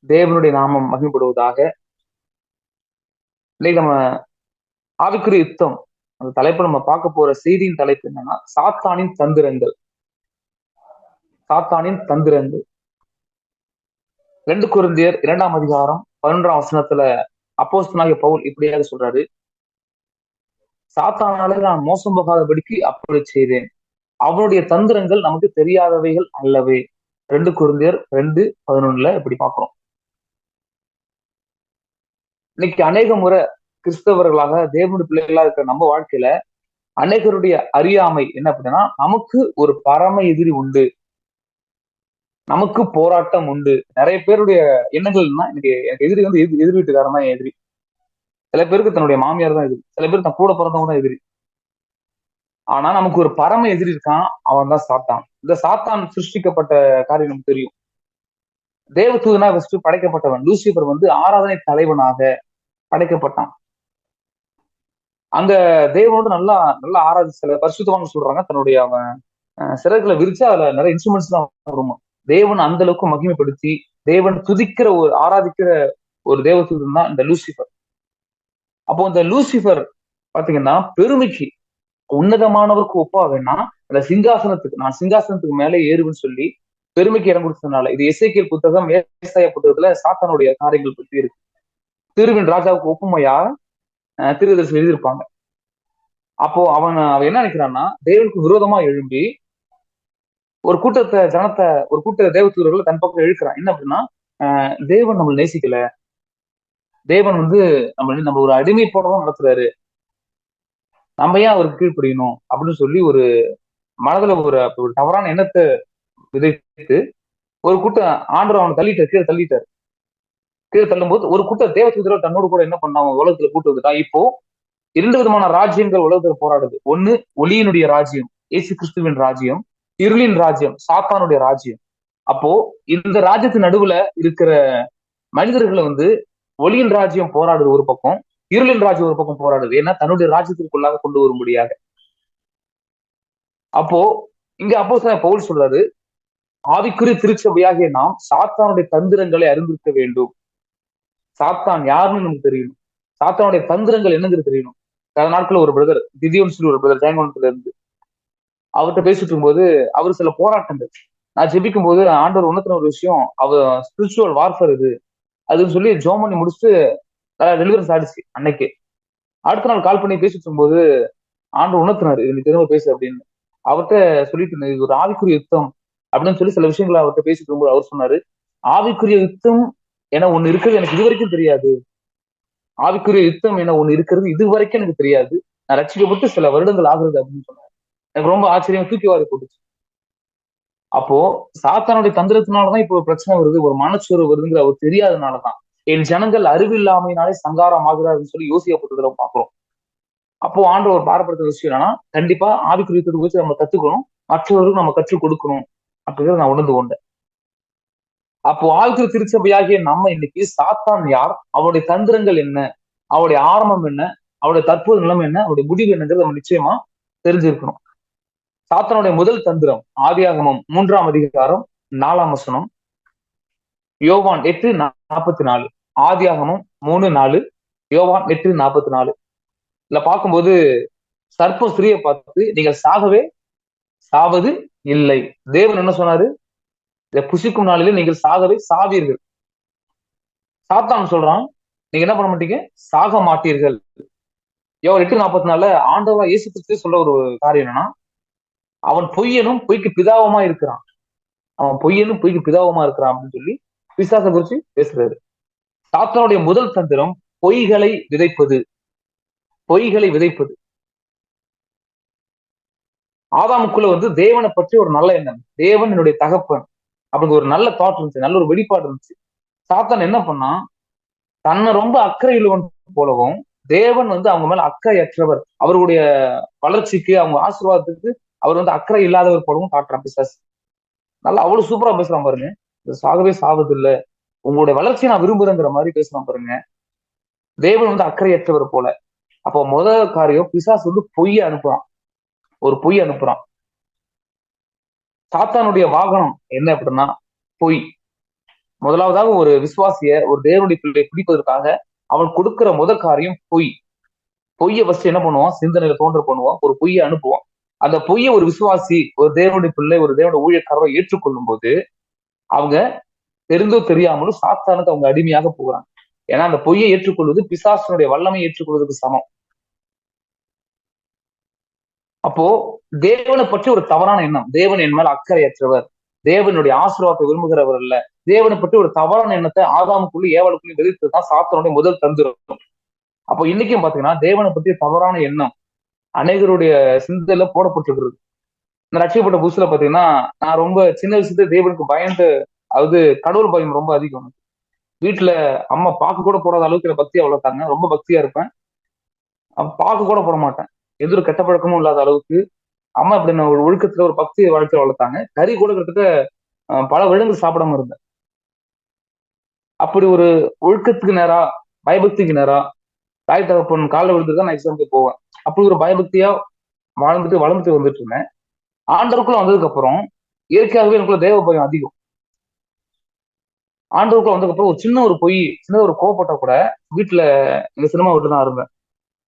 தேவனுடைய நாமம் மகிமைப்படுவதாக. இன்னைக்கு நம்ம ஆவிக்குரிய யுத்தம் அந்த தலைப்பு நம்ம பார்க்க போற செய்தியின் தலைப்பு என்னன்னா சாத்தானின் தந்திரங்கள். சாத்தானின் தந்திரங்கள். 2 கொரிந்தியர் 2ஆம் அதிகாரம் 11ஆம் வசனத்துல அப்போஸ்தலனாகிய பவுல் இப்படியாக சொல்றாரு, சாத்தானாலே நான் மோசம் போகாதபடிக்கு அப்படி செய்தேன், அவனுடைய தந்திரங்கள் நமக்கு தெரியாதவைகள் அல்லவே. 2 கொரிந்தியர் 2:11 இப்படி பார்க்கிறோம். இன்னைக்கு அநேக முறை கிறிஸ்தவர்களாக தேவனுடைய பிள்ளைகளா இருக்கிற நம்ம வாழ்க்கையில அநேகருடைய அறியாமை என்ன அப்படின்னா, நமக்கு ஒரு பரம எதிரி உண்டு, நமக்கு போராட்டம் உண்டு. நிறைய பேருடைய எண்ணங்கள்னா எனக்கு எனக்கு எதிரி வந்து எதிர் வீட்டுக்காரன் தான் எதிரி. சில பேருக்கு தன்னுடைய மாமியார் தான் எதிரி, சில பேருக்கு தன் கூட பிறந்தவங்க தான் எதிரி. ஆனா நமக்கு ஒரு பரம எதிரி இருக்கான், அவன் தான் சாத்தான். இந்த சாத்தான் சிருஷ்டிக்கப்பட்ட காரியம் நமக்கு தெரியும். தேவதூதனா ஃபர்ஸ்ட் படைக்கப்பட்டவன் லூசிபர் வந்து ஆராதனை தலைவனாக படைக்கப்பட்டான். அங்க தேவனோடு நல்லா நல்லா ஆராய்ச்சி சில பரிசுத்தவான் சொல்றாங்க, தன்னுடைய அவன் சிறகுல விரிச்சு அதுல நிறைய இன்ஸ்ட்ருமெண்ட்ஸ் தான் வரும். தேவன் அந்த அளவுக்கு மகிமைப்படுத்தி தேவன் துதிக்கிற ஒரு ஆராதிக்கிற ஒரு தேவதூதன் தான் இந்த லூசிபர். அப்போ இந்த லூசிபர் பாத்தீங்கன்னா பெருமைக்கு உன்னதமானவருக்கு ஒப்பா வேணா அந்த சிங்காசனத்துக்கு நான் சிங்காசனத்துக்கு மேலே ஏறுவேன்னு சொல்லி பெருமைக்கு இடம் கொடுத்ததுனால இது எசேக்கியேல் புத்தகம் ஏசாயா புத்தகத்துல சாத்தானுடைய காரியங்கள் பற்றி இருக்கு. திருவின் ராஜாவுக்கு ஒப்புமையா திருதர்சி எழுதியிருப்பாங்க. அப்போ அவன் என்ன நினைக்கிறான்னா, தேவனுக்கு விரோதமா எழும்பி ஒரு கூட்டத்தை ஜனத்தை ஒரு கூட்ட தேவதூதர்களை தன் பக்கம் இழுக்கிறான். என்ன அப்படின்னா, தேவன் நம்மளை நேசிக்கல, தேவன் வந்து நம்ம ஒரு அடிமை போடவும் நடத்துறாரு, நம்ம ஏன் அவருக்கு கீழ்ப்படியணும் அப்படின்னு சொல்லி ஒரு மனதுல ஒரு தவறான எண்ணத்தை விதைத்து ஒரு கூட்டம் ஆண்டவர் அவனை தள்ளிட்டார், கீழே தள்ளிட்டார். கீழே தள்ளும்போது ஒரு கூட்டம் தேவதூதர்கள் தன்னோடு கூட என்ன பண்ணாங்க, உலகத்துல கூட்டு வந்துட்டான். இப்போ 2 விதமான ராஜ்யங்கள் உலகத்துல போராடுது. ஒண்ணு ஒளியினுடைய ராஜ்யம், இயேசு கிறிஸ்துவின் ராஜ்யம். இருளின் ராஜ்யம், சாத்தானுடைய ராஜ்யம். அப்போ இந்த ராஜ்யத்து நடுவுல இருக்கிற மனிதர்களை வந்து ஒளியின் ராஜ்யம் போராடுது ஒரு பக்கம், இருளின் ராஜ்யம் ஒரு பக்கம் போராடுது. ஏன்னா தன்னுடைய ராஜ்யத்திற்குள்ளாக கொண்டு வரும்படியாக. அப்போ இங்க அப்போஸ்தலன் பவுல் சொல்றாரு, ஆவிக்குரிய திருச்சபையாகிய நாம் சாத்தானுடைய தந்திரங்களை அறிந்திருக்க வேண்டும். சாத்தான் யாருன்னு நமக்கு தெரியணும், சாத்தானுடைய தந்திரங்கள் என்னங்கிறது தெரியணும். கடந்த நாட்கள் ஒரு பிரதர் திதியோன்னு சொல்லி ஒரு பிரதர் ஜெயங்கொண்டத்துல இருந்து அவர்கிட்ட பேசிட்டு இருக்கும்போது அவர் சில போராட்டங்கள் நான் ஜெபிக்கும் போது ஆண்டவர் உணர்த்தின ஒரு விஷயம், ஸ்பிரிச்சுவல் வார்ஃபேர் இது அதுன்னு சொல்லி ஜோம் பண்ணி முடிச்சுட்டு டெலிவரன்ஸ் ஆயிடுச்சு அன்னைக்கு. அடுத்த நாள் கால் பண்ணி பேசிட்டு இருக்கும்போது ஆண்டவர் உணர்த்தினாரு, இது நீ திரும்ப பேசு அப்படின்னு. அவர்கிட்ட சொல்லிட்டு இது ஒரு ஆவிக்குரிய யுத்தம் அப்படின்னு சொல்லி சில விஷயங்களை அவர்கிட்ட பேசிட்டு இருக்கும்போது அவர் சொன்னாரு, ஆவிக்குரிய யுத்தம் என ஒண்ணு இருக்கிறது எனக்கு இது வரைக்கும் தெரியாது, ஆவிக்குரிய யுத்தம் என ஒண்ணு இருக்கிறது இது வரைக்கும் எனக்கு தெரியாது, நான் ரட்சிக்கப்பட்டு சில வருடங்கள் ஆகுறது அப்படின்னு சொன்னாரு. எனக்கு ரொம்ப ஆச்சரியம், தூக்கி வாரி போட்டுச்சு. அப்போ சாத்தானுடைய தந்திரத்தினாலதான் இப்போ ஒரு பிரச்சனை வருது, ஒரு மனச்சோறு வருதுங்கிற அவர் தெரியாதனாலதான் என் ஜனங்கள் அறிவில்லாமையினாலே சங்காரம் ஆகுறாருன்னு சொல்லி யோசிக்கப்பட்டதுல பாக்குறோம். அப்போ ஆண்டவர் பாரப்படுத்துற விஷயம் என்னன்னா, கண்டிப்பா ஆவிக்குரியத்தை குறித்து நம்ம கத்துக்கணும், மற்றவர்களுக்கு நம்ம கற்றுக் கொடுக்கணும் அப்படிங்கிறத நான் உணர்ந்து கொண்டேன். அப்போ ஆவிக்குரிய திருச்சபையாகிய நம்ம இன்னைக்கு சாத்தான் யார், அவருடைய தந்திரங்கள் என்ன, அவருடைய ஆரம்பம் என்ன, அவருடைய தற்போது நிலைமை என்ன, அவருடைய முடிவு என்னங்கிறது நம்ம நிச்சயமா தெரிஞ்சிருக்கணும். சாத்தானுடைய முதல் தந்திரம் ஆதியாகமம் 3ஆம் அதிகாரம் 4ஆம் வசனம், யோவான் 8:44. ஆதியாகமம் 3:4, யோவான் 8:44. இதுல பார்க்கும்போது சர்ப்பம் ஸ்திரியை பார்த்து நீங்கள் சாகவே சாவது இல்லை, தேவன் என்ன சொன்னாரு, இதை புசிக்கும் நாளிலே நீங்கள் சாகவே சாவீர்கள். சாத்தான் சொல்றான், நீங்க என்ன பண்ண மாட்டீங்க, சாக மாட்டீர்கள். யோவான் 8:44 ஆண்டவரா இயேசு கிறிஸ்து சொல்ல ஒரு காரியம் என்னன்னா, அவன் பொய்யனும் பொய்க்கு பிதாவுமா இருக்கிறான், அவன் பொய்யனும் பொய்க்கு பிதாவுமா இருக்கிறான் அப்படின்னு சொல்லி பிசாசை குறிச்சு பேசுறாரு. சாத்தானுடைய முதல் தந்திரம் பொய்களை விதைப்பது, பொய்களை விதைப்பது. ஆதாமுக்குள்ள வந்து தேவனை பற்றி ஒரு நல்ல எண்ணம், தேவன் என்னுடைய தகப்பன் அப்படிங்கிற ஒரு நல்ல தாட் இருந்துச்சு, நல்ல ஒரு வெளிப்பாடு இருந்துச்சு. சாத்தான் என்ன பண்ணா, தன்னை ரொம்ப அக்கறை உள்ளவன் போலவும் தேவன் வந்து அவங்க மேல அக்கறையற்றவர், அவருடைய வளர்ச்சிக்கு அவங்க ஆசீர்வாதத்துக்கு அவர் வந்து அக்கறை இல்லாதவர் போலவும் காட்டுறான் பிசாசு. நல்லா அவ்வளவு சூப்பரா பேசுறான் பாருங்க, சாகவே சாவது இல்ல, உங்களுடைய வளர்ச்சியை நான் விரும்புறேங்கிற மாதிரி பேசுறான் பாருங்க, தேவன் வந்து அக்கறையற்றவர் போல. அப்போ முதல் காரியம் பிசாசு வந்து பொய்யை அனுப்புறான், ஒரு பொய் அனுப்புறான். சாத்தானுடைய வாகனம் என்ன அப்படின்னா பொய். முதலாவதாக ஒரு விசுவாசிய, ஒரு தேவனுடைய பிள்ளை பிடிப்பதற்காக அவன் கொடுக்கிற முதல் காரியம் பொய். பொய்யை ஃபர்ஸ்ட் என்ன பண்ணுவான்? சிந்தனையில தோன்ற பண்ணுவான், ஒரு பொய்யை அனுப்புவான். அந்த பொய்யை ஒரு விசுவாசி, ஒரு தேவனுடைய பிள்ளை, ஒரு தேவனுடைய ஊழியக்காரரை ஏற்றுக்கொள்ளும் போது அவங்க தெரிந்தோ தெரியாமலும் சாத்தானுக்கு அவங்க அடிமையாக போகிறாங்க. ஏன்னா அந்த பொய்யை ஏற்றுக்கொள்வது பிசாசனுடைய வல்லமை ஏற்றுக்கொள்வதற்கு சமம். அப்போ தேவனை பற்றி ஒரு தவறான எண்ணம், தேவன் என் மேல் அக்கறையற்றவர், தேவனுடைய ஆசீர்வாதத்தை விரும்புகிறவர் அல்ல, தேவனை பற்றி ஒரு தவறான எண்ணத்தை ஆதாமுக்குள்ளே ஏவாளுக்குள்ளே விதித்ததுதான் சாத்தானுடைய முதல் தந்திரம். அப்போ இன்னைக்கும் பாத்தீங்கன்னா தேவனை பற்றி தவறான எண்ணம் அநேகருடைய சிந்தையில போடப்பட்டிருக்கிறது. இந்த ரட்சிக்கப்பட்ட புதுசுல பாத்தீங்கன்னா நான் ரொம்ப சின்ன வயசுல தேவனுக்கு பயந்து, அதாவது கடவுள் பயம் ரொம்ப அதிகம். வீட்டுல அம்மா பாக்கு கூட போடாத அளவுக்கு பக்தியா வளர்த்தாங்க. ரொம்ப பக்தியா இருப்பேன். பாக்கு கூட போட மாட்டேன். எந்த ஒரு கெட்ட பழக்கமும் இல்லாத அளவுக்கு அம்மா இப்படி ஒரு ஒழுக்கத்துல ஒரு பக்தி வாழ்க்கையில வளர்த்தாங்க. கறி கூட கிட்டத்தட்ட பல வருடங்கள் சாப்பிடாம இருந்தேன். அப்படி ஒரு ஒழுக்கத்துக்கு நேரா, பயபக்திக்கு நேரா தாய் தகப்பன் காலில் விழுந்து தான் நான் எக்ஸாமுக்கு போவேன். அப்படி ஒரு பயபக்தியா வாழ்ந்துட்டு வளர்ந்துட்டு வந்துட்டு இருந்தேன். ஆண்டவருக்குள்ள வந்ததுக்கு அப்புறம் இயற்கையாகவே எனக்குள்ள தேவ பயம் அதிகம். ஆண்டவருக்குள்ள வந்ததுக்கு அப்புறம் ஒரு சின்ன ஒரு பொய், சின்ன ஒரு கோவப்பட்டா கூட வீட்டுல, எங்க சினிமா வீட்டுல தான் இருந்தேன்.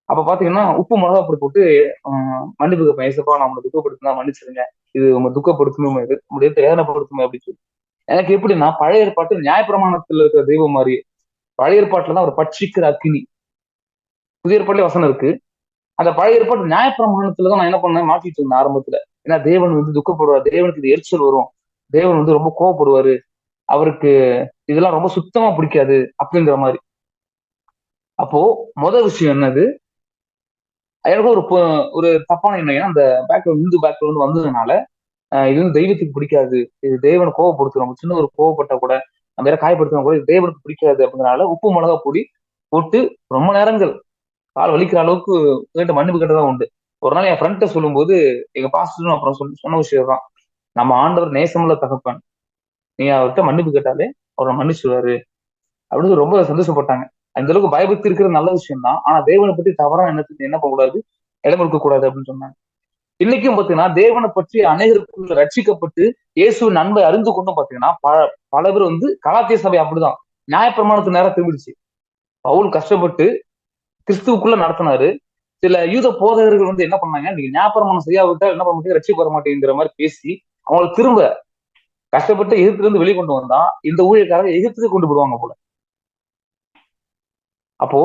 அப்ப பாத்தீங்கன்னா உப்பு மிளகா பொடி போட்டு மன்னிப்பு கேட்பேன். ஏசப்பா நான் உங்களை துக்கப்படுத்தினா மன்னிச்சிருங்க, இது உங்க துக்கப்படுத்தணும், இது உங்களுடைய வேதனைப்படுத்துமே அப்படின்னு சொல்லி. எனக்கு எப்படின்னா பழைய ஏற்பாட்டு நியாயப்பிரமாணத்துல இருக்கிற தெய்வம் மாதிரி, பழைய ஏற்பாட்டுலதான் ஒரு பட்சிக்கிற அக்கினி, புதிய ஏற்பாட்டுல வசனம் இருக்கு. அந்த பழைய ஏற்பாட்டு நியாயப்பிரமாணத்துலதான் நான் என்ன பண்ணேன், மாற்றிட்டு இருந்தேன் ஆரம்பத்துல. ஏன்னா தேவன் வந்து துக்கப்படுவார், தேவனுக்கு இது எரிச்சல் வரும், தேவன் வந்து ரொம்ப கோவப்படுவாரு, அவருக்கு இதெல்லாம் ரொம்ப சுத்தமா பிடிக்காது அப்படிங்கிற மாதிரி. அப்போ முதல் விஷயம் என்னது, எனக்கு ஒரு தப்பான எண்ணம். ஏன்னா அந்த பேக்ரவுண்ட், இந்து பேக்ரவுண்ட் வந்ததுனால இது வந்து தெய்வத்துக்கு பிடிக்காது, இது தேவனை கோவப்படுத்துறோம், சின்ன ஒரு கோவப்பட்ட கூட நம்ம வேற காயப்படுத்தினா கூட இது தேவனுக்கு பிடிக்காது அப்படிங்கிறனால உப்பு மிளகா பொடி போட்டு ரொம்ப நேரங்கள் கால் வலிக்கிற அளவுக்கு கேட்டு மன்னிப்பு கேட்டதான் உண்டு. ஒரு நாள் என் ஃப்ரெண்ட்ட சொல்லும்போது எங்க பாஸ்டரும் அப்புறம் சொன்ன விஷயம் தான், நம்ம ஆண்டவர் நேசமுள்ள தகப்பன், நீ அவர்கிட்ட மன்னிப்பு கேட்டாலே அவரை மன்னிச்சுடுவாரு அப்படின்னு ரொம்ப சந்தோஷப்பட்டாங்க. அந்த அளவுக்கு பயபக்தி இருக்கிறது நல்ல விஷயம் தான். ஆனா தேவனை பற்றி தவறான எண்ணத்துக்கு என்ன பண்ணக்கூடாது, இடம் கொடுக்க கூடாது அப்படின்னு சொன்னாங்க. இன்னைக்கும் பாத்தீங்கன்னா தேவனை பற்றி அநேகருக்குள்ள ரட்சிக்கப்பட்டு இயேசுவின் அன்பை அறிந்து கொண்டும் பாத்தீங்கன்னா பல பேர் வந்து கலாத்திய சபை அப்படிதான் நியாயப்பிரமாணத்துக்கு நேரம் திரும்பிடுச்சு. பவுல் கஷ்டப்பட்டு கிறிஸ்துவுக்குள்ள நடத்தினாரு. சில யூத போதகர்கள் வந்து என்ன பண்ணாங்க, நீங்க நியாயப்பிரமாணம் செய்யாவிட்டா என்ன பண்ண முடியும், ரட்சிக்க வர மாட்டேங்கிற மாதிரி பேசி அவங்களை திரும்ப கஷ்டப்பட்டு எகிப்துல இருந்து வெளிக்கொண்டு வந்தா இந்த ஊழியக்காரங்க எகிப்துக்கு கொண்டு போடுவாங்க போல. அப்போ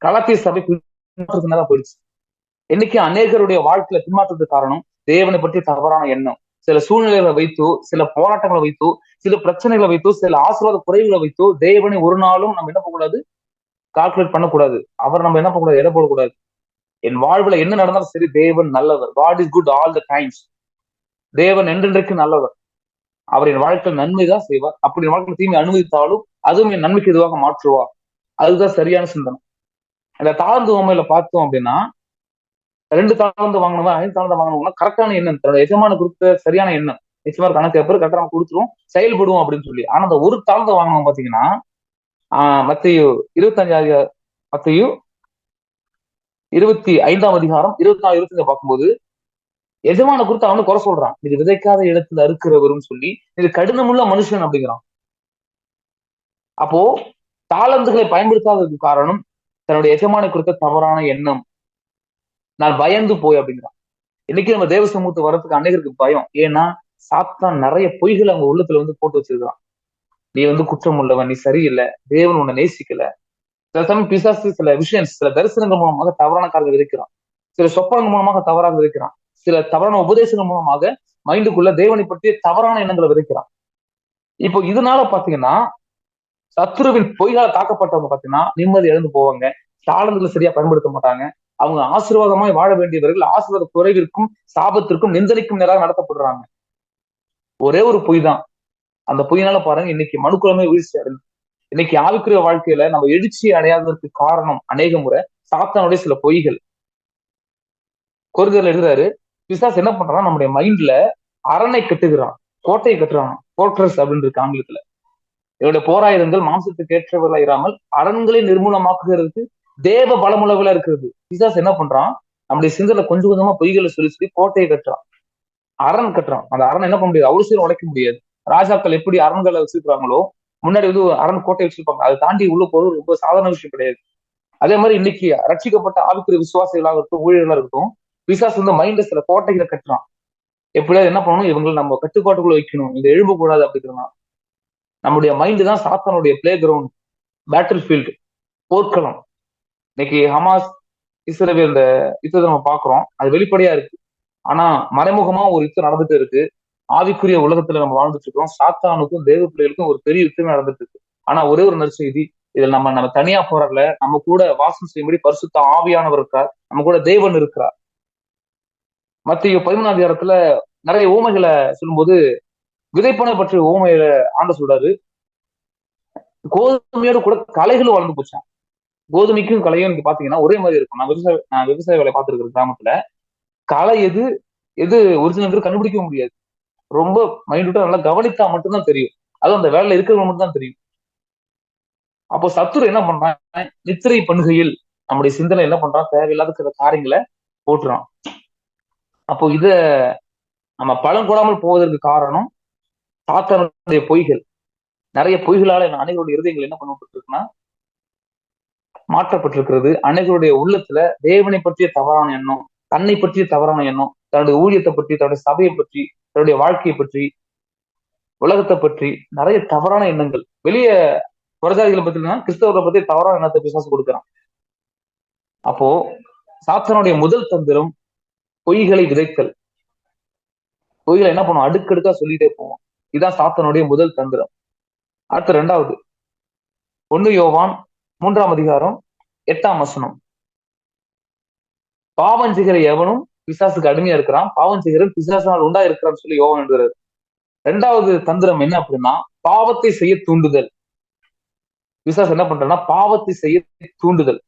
கலாத்திய சபை பின்மாற்றத்தினால போயிடுச்சு. இன்னைக்கு அநேகருடைய வாழ்க்கையில பின்மாற்றத்துக்கு காரணம் தேவனை பற்றி தவறான எண்ணம். சில சூழ்நிலைகளை வைத்தோ, சில போராட்டங்களை வைத்தோ, சில பிரச்சனைகளை வைத்தோ, சில ஆசீர்வாத குறைவுகளை வைத்தோ தேவனை ஒரு நாளும் நம்ம என்ன பண்ணக்கூடாது, கால்குலேட் பண்ணக்கூடாது. அவர் நம்ம என்ன பண்ணக்கூடாது, எடை போடக்கூடாது. என் வாழ்வுல என்ன நடந்தாலும் சரி, தேவன் நல்லவர். God is good all the times. தேவன் என்றென்றைக்கு நல்லவர். அவர் என் வாழ்க்கையில் நன்மை தான் செய்வார். அப்படி என் வாழ்க்கையில் தீமை அனுமதித்தாலும் அதுவும் என் நன்மைக்கு எதுவாக மாற்றுவார். அதுதான் சரியான சிந்தனை. அந்த தாழ்ந்து உண்மையில பார்த்தோம் அப்படின்னா, 2 தாழ்ந்து வாங்கினவன் 5 தாழ்ந்து வாங்கினவங்க கரெக்டான எண்ணம், தன்னோட எஜமான கொடுத்த சரியான எண்ணம், நிச்சயமா கணக்கு எப்போ கரெக்டா நம்ம கொடுத்துருவோம், செயல்படுவோம் அப்படின்னு சொல்லி. ஆனா அந்த ஒரு தாழ்ந்து வாங்கினவன் பாத்தீங்கன்னா மத்தேயு 25 மத்தேயு 25ஆம் அதிகாரம் 24 25 பார்க்கும்போது எஜமான குறித்து அவனு குறை சொல்றான், இது விதைக்காத இடத்துல அறுக்கிறவரும் சொல்லி, இது கடினமுள்ள மனுஷன் அப்படிங்கிறான். அப்போ தாளந்துகளை பயன்படுத்தாததுக்கு காரணம் தன்னுடைய எஜமான குறித்த தவறான எண்ணம், நான் பயந்து போய் அப்படிங்கிறான். இன்னைக்கு நம்ம தேவ சமூகத்துக்கு வர்றதுக்கு அநேகருக்கு பயம். ஏன்னா சாத்தான் நிறைய பொய்கள் அவங்க உள்ளத்துல வந்து போட்டு வச்சிருக்கான். நீ வந்து குற்றம் உள்ளவன், நீ சரியில்லை, தேவன் உன்னை நேசிக்கல. சில சமயம் பிசாசு சில விஷயம், சில தரிசனங்கள் மூலமாக தவறான காரியங்கள் விதைக்கிறான், சில சொப்பனங்கள் மூலமாக தவறாக விதைக்கிறான், சில தவறான உபதேசங்கள் மூலமாக மைண்டுக்குள்ள தேவனை பற்றிய தவறான எண்ணங்களை விதைக்கிறான். இப்போ இதனால பாத்தீங்கன்னா சத்துருவின் பொய்கால தாக்கப்பட்டவங்க பாத்தீங்கன்னா நிம்மதி இழந்து போவாங்க, தாளந்துகளை சரியா பயன்படுத்த மாட்டாங்க. அவங்க ஆசீர்வாதமாய் வாழ வேண்டியவர்கள் ஆசீர்வாத குறைவிற்கும் சாபத்திற்கும் நிந்தனைக்கும் நேராக நடத்தப்படுறாங்க. ஒரே ஒரு பொய் தான். அந்த பொய்னால பாருங்க இன்னைக்கு மனுக்குலமே வீழ்ச்சி அடைந்து, இன்னைக்கு ஆவிக்குரிய வாழ்க்கையில நம்ம எழுச்சி அடையாததற்கு காரணம் அநேக முறை சாத்தானுடைய சில பொய்கள். கொரிந்தியர்ல எழுதுறாரு, பிசாசு என்ன பண்றான், நம்முடைய மைண்ட்ல அரணை கட்டுகிறான், கோட்டையை கட்டுறான், போர்ட்ரஸ் அப்படின்னு இருக்கு ஆங்கிலத்துல. என்னுடைய போராயுதங்கள் மாம்சத்துக்கு ஏற்றவர்களா இராமல் அரண்களை நிர்மூலமாக்குகிறதுக்கு தேவ பலமுள்ளவர்களா இருக்கிறது. பிசாசு என்ன பண்றான், நம்முடைய சிந்தனை கொஞ்சம் கொஞ்சமா பொய்களை சொல்லி சொல்லி கோட்டையை கட்டுறான், அரண் கட்டுறான். அந்த அரண் என்ன பண்ண முடியாது, அவ்வளவு சீரம் உடைக்க முடியாது. ராஜாக்கள் எப்படி அரண்களை வச்சிருக்கிறாங்களோ, முன்னாடி வந்து ஒரு அரண் கோட்டை வச்சிருப்பாங்க. அதை தாண்டி உள்ள போறது ரொம்ப சாதாரண விஷயம் கிடையாது. அதே மாதிரி இன்னைக்கு ரட்சிக்கப்பட்ட ஆவிக்குரிய விசுவாசிகளாக இருக்கட்டும், ஊழியர்களாக இருக்கட்டும், பிசாசு வந்து மைண்ட்ல சில கோட்டைகளை கட்டுறான். எப்படியாவது என்ன பண்ணணும், இவங்களை நம்ம கட்டுப்பாட்டுக்குள்ள வைக்கணும், இங்க எழும்பக்கூடாது அப்படிங்கிறதுனா. நம்முடைய மைண்டு தான் சாத்தானுடைய பிளே கிரவுண்ட், பேட்டில் ஃபீல்டு, போர்க்களம். இன்னைக்கு ஹமாஸ் இஸ்ரேல் இந்த யுத்தத்தை நம்ம பாக்குறோம். அது வெளிப்படையா இருக்கு. ஆனா மறைமுகமா ஒரு யுத்தம் நடந்துட்டு இருக்கு. ஆவிக்குரிய உலகத்துல நம்ம வாழ்ந்துட்டு இருக்கோம். சாத்தானுக்கும் தேவ பிள்ளைகளுக்கும் ஒரு பெரிய யுத்தம் நடந்துட்டு இருக்கு. ஆனா ஒரே ஒரு நற்செய்தி, இதில் நம்ம தனியா போறல, நம்ம கூட வாசம் செய்யும்படி பரிசுத்த ஆவியானவர் இருக்கிறார், நம்ம கூட தேவன் இருக்கிறார். மத்திய 11ஆம் அதிகாரத்துல நிறைய ஊமைகளை சொல்லும்போது, விதைப்பனை பற்றிய ஊமையில ஆண்ட சொல்றாரு. கோதுமையோட கூட களைகளும் வளர்ந்து போச்சான். கோதுமைக்கும் களையும் நீங்க பாத்தீங்கன்னா ஒரே மாதிரி இருக்கும். நான் விவசாய வேலை பார்த்திருக்கிறேன் கிராமத்துல. களை எது எது ஒரிஜினல் கண்டுபிடிக்க முடியாது. ரொம்ப மைண்ட்விட்டா நல்லா கவனித்தா மட்டும்தான் தெரியும். அதுவும் அந்த வேலையில இருக்கிறவங்க மட்டும் தான் தெரியும். அப்போ சத்துரு என்ன பண்றான், நித்திரை பண்ணுகையில் நம்முடைய சிந்தனை என்ன பண்றான், தேவையில்லாத சில காரியங்களை போட்டுறான். அப்போ இத நம்ம பலன் கூடாமல் போவதற்கு காரணம் சாத்தானுடைய பொய்கள். நிறைய பொய்களால அனைவருடைய இருதயங்கள் என்ன பண்ணப்பட்டிருக்குன்னா மாற்றப்பட்டிருக்கிறது. அனைவருடைய உள்ளத்துல தேவனை பற்றிய தவறான எண்ணம், தன்னை பற்றிய தவறான எண்ணம், தன்னுடைய ஊழியத்தை பற்றி, தன்னுடைய சபையை பற்றி, தன்னுடைய வாழ்க்கையை பற்றி, உலகத்தை பற்றி நிறைய தவறான எண்ணங்கள். வெளியே புறஜாதிகளை பத்தினா கிறிஸ்தவர்களை பத்தி தவறான எண்ணத்தை பிசாசு கொடுக்குறான். அப்போ சாத்தானுடைய முதல் தந்திரம் பொய்களை விதைத்தல். பொய்களை என்ன பண்ணுவோம், அடுக்கடுக்கா சொல்லிட்டே போவோம். இதுதான் சாத்தானுடைய முதல் தந்திரம். அடுத்து 2வது 1 யோவான் 3ஆம் அதிகாரம் 8ஆம் வசனம். பாவம் செய்கிற எவனும் பிசாசுக்கு அடிமையா இருக்கிறான், பாவம் செய்கிற பிசாசினால் உண்டா இருக்கிறான்னு சொல்லி யோவான் எழுதுறாரு. 2வது தந்திரம் என்ன அப்படின்னா பாவத்தை செய்ய தூண்டுதல். பிசாசு என்ன பண்றா, பாவத்தை செய்ய தூண்டுதல்.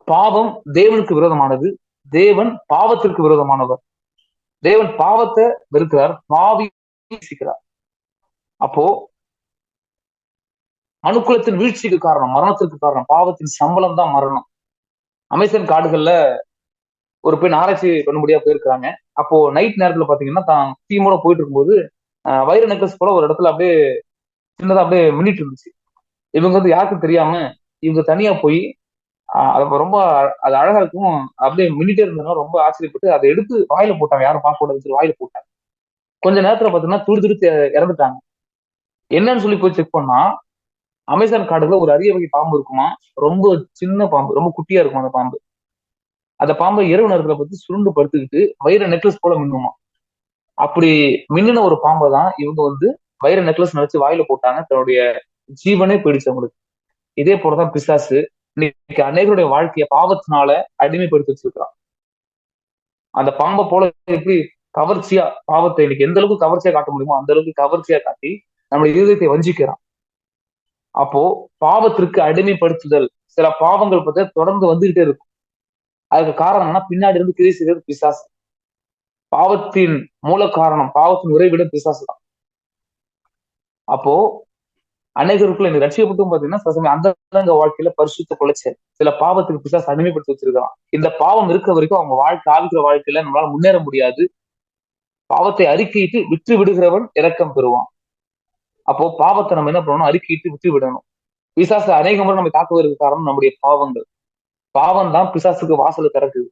பாவம் தேவனுக்கு விரோதமானது, தேவன் பாவத்திற்கு விரோதமானவர். தேவன் பாவத்தை வெறுக்கிறார், பாவி நேசிக்கிறார். அப்போ மனுக்குலத்தின் வீழ்ச்சிக்கு காரணம், மரணத்திற்கு காரணம் பாவத்தின் சம்பளம் தான் மரணம். அமேசான் காடுகள்ல ஒரு பெண் ஆராய்ச்சி பண்ணும்படியா போயிருக்கிறாங்க. அப்போ நைட் நேரத்துல பாத்தீங்கன்னா தான் டீமோட போயிட்டு இருக்கும்போது வைர நெக்லஸ் போல ஒரு இடத்துல அப்படியே சின்னதா அப்படியே மின்னிட்டு இருந்துச்சு. இவங்க வந்து யாருக்கும் தெரியாம இவங்க தனியா போய் அது ரொம்ப அது அழகா இருக்கும், அப்படியே மின்னிட்டே இருந்தாலும் ரொம்ப ஆச்சரியப்பட்டு அதை எடுத்து வாயில போட்டாங்க. யாரும் பார்க்க கூடாதுன்னு வாயில போட்டாங்க. கொஞ்ச நேரத்துல பாத்தீங்கன்னா துடி இறந்துட்டாங்க. என்னன்னு சொல்லி போய் செக் பண்ணா அமேசான் காடுல ஒரு அரிய வகை பாம்பு இருக்குமா, ரொம்ப சின்ன பாம்பு, ரொம்ப குட்டியா இருக்கும் அந்த பாம்பு. அந்த பாம்பை இரவு நேரத்துல பத்தி சுருண்டு படுத்துக்கிட்டு வைர நெக்லஸ் போல மின்னுமா. அப்படி மின்னின ஒரு பாம்பை தான் இவங்க வந்து வைர நெக்லஸ் நினைச்சு வாயில போட்டாங்க. தன்னுடைய ஜீவனே போயிடுச்சு அவங்களுக்கு. இதே போலதான் பிசாசு இன்னைக்கு அநேகருடைய வாழ்க்கைய பாவத்தினால அடிமைப்படுத்தி வச்சிருக்கிறான். அந்த பாம்பை போல எப்படி கவர்ச்சியா பாவத்தை இன்னைக்கு எந்த அளவுக்கு கவர்ச்சியா காட்ட முடியுமோ அந்த அளவுக்கு கவர்ச்சியா காட்டி நம்முடைய இருதயத்தை வஞ்சிக்கிறான். அப்போ பாவத்திற்கு அடிமைப்படுத்துதல், சில பாவங்கள் பத்தி தொடர்ந்து வந்துகிட்டே இருக்கும். அதுக்கு காரணம் என்னன்னா பின்னாடி இருந்து கிரியை செய்வது பிசாசு. பாவத்தின் மூல காரணம், பாவத்தின் உறைவிடம் பிசாசு தான். அப்போ அநேகருக்குள்ள இந்த ரட்சிக்கப்பட்டும் பாத்தீங்கன்னா அந்த வாழ்க்கையில பரிசுத்த குலைச்சல், சில பாவத்துக்கு பிசாசு அடிமைப்படுத்தி வச்சிருக்கான். இந்த பாவம் இருக்க வரைக்கும் அவங்க வாழ்க்கை ஆவிக்கிற வாழ்க்கையில நம்மளால முன்னேற முடியாது. பாவத்தை அறிக்கையிட்டு விற்று விடுகிறவன் இரக்கம் பெறுவான். அப்போ பாவத்தை நம்ம என்ன பண்ணணும், அறிக்கையிட்டு விட்டு விடணும். பிசாசு அநேக முறை நம்ம தாக்குவதற்கு காரணம் நம்முடைய பாவங்கள். பாவம் தான் பிசாசுக்கு வாசலை திறக்குது.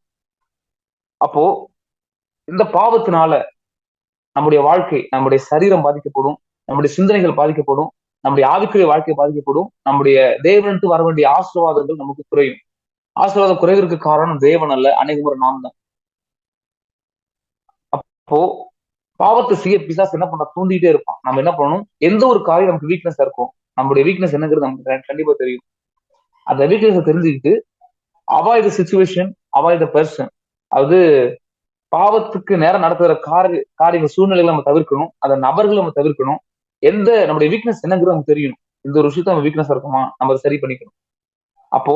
அப்போ இந்த பாவத்தினால நம்முடைய வாழ்க்கை, நம்முடைய சரீரம் பாதிக்கப்படும், நம்முடைய சிந்தனைகள் பாதிக்கப்படும், நம்முடைய ஆவிக்குரிய வாழ்க்கை பாதிக்கப்படும், நம்முடைய தேவனுக்கு வர வேண்டிய ஆசீர்வாதங்கள் நமக்கு குறையும். ஆசீர்வாதம் குறைவதற்கு காரணம் தேவன் அல்ல, அநேக முறை நாம் தான். அப்போ பாவத்தை செய்ய பிசாசு என்ன பண்ண தூண்டிட்டே இருப்பான். நம்ம என்ன பண்ணணும், எந்த ஒரு காரியம் நமக்கு வீக்னஸ் இருக்கும், நம்மளுடைய வீக்னஸ் என்னங்கிறது நமக்கு கண்டிப்பா தெரியும். அந்த வீக்னஸ் தெரிஞ்சுக்கிட்டு avoid the situation, avoid the person. அது பாவத்துக்கு நேரம் நடத்துகிற காரியங்கள் சூழ்நிலைகளை நம்ம தவிர்க்கணும், அந்த நபர்களை நம்ம தவிர்க்கணும். எந்த நம்முடைய வீக்னஸ் என்னங்கிறது நமக்கு தெரியணும். இந்த ஒரு விஷயத்த நம்ம வீக்னஸ் இருக்குமா, நம்ம அதை சரி பண்ணிக்கணும். அப்போ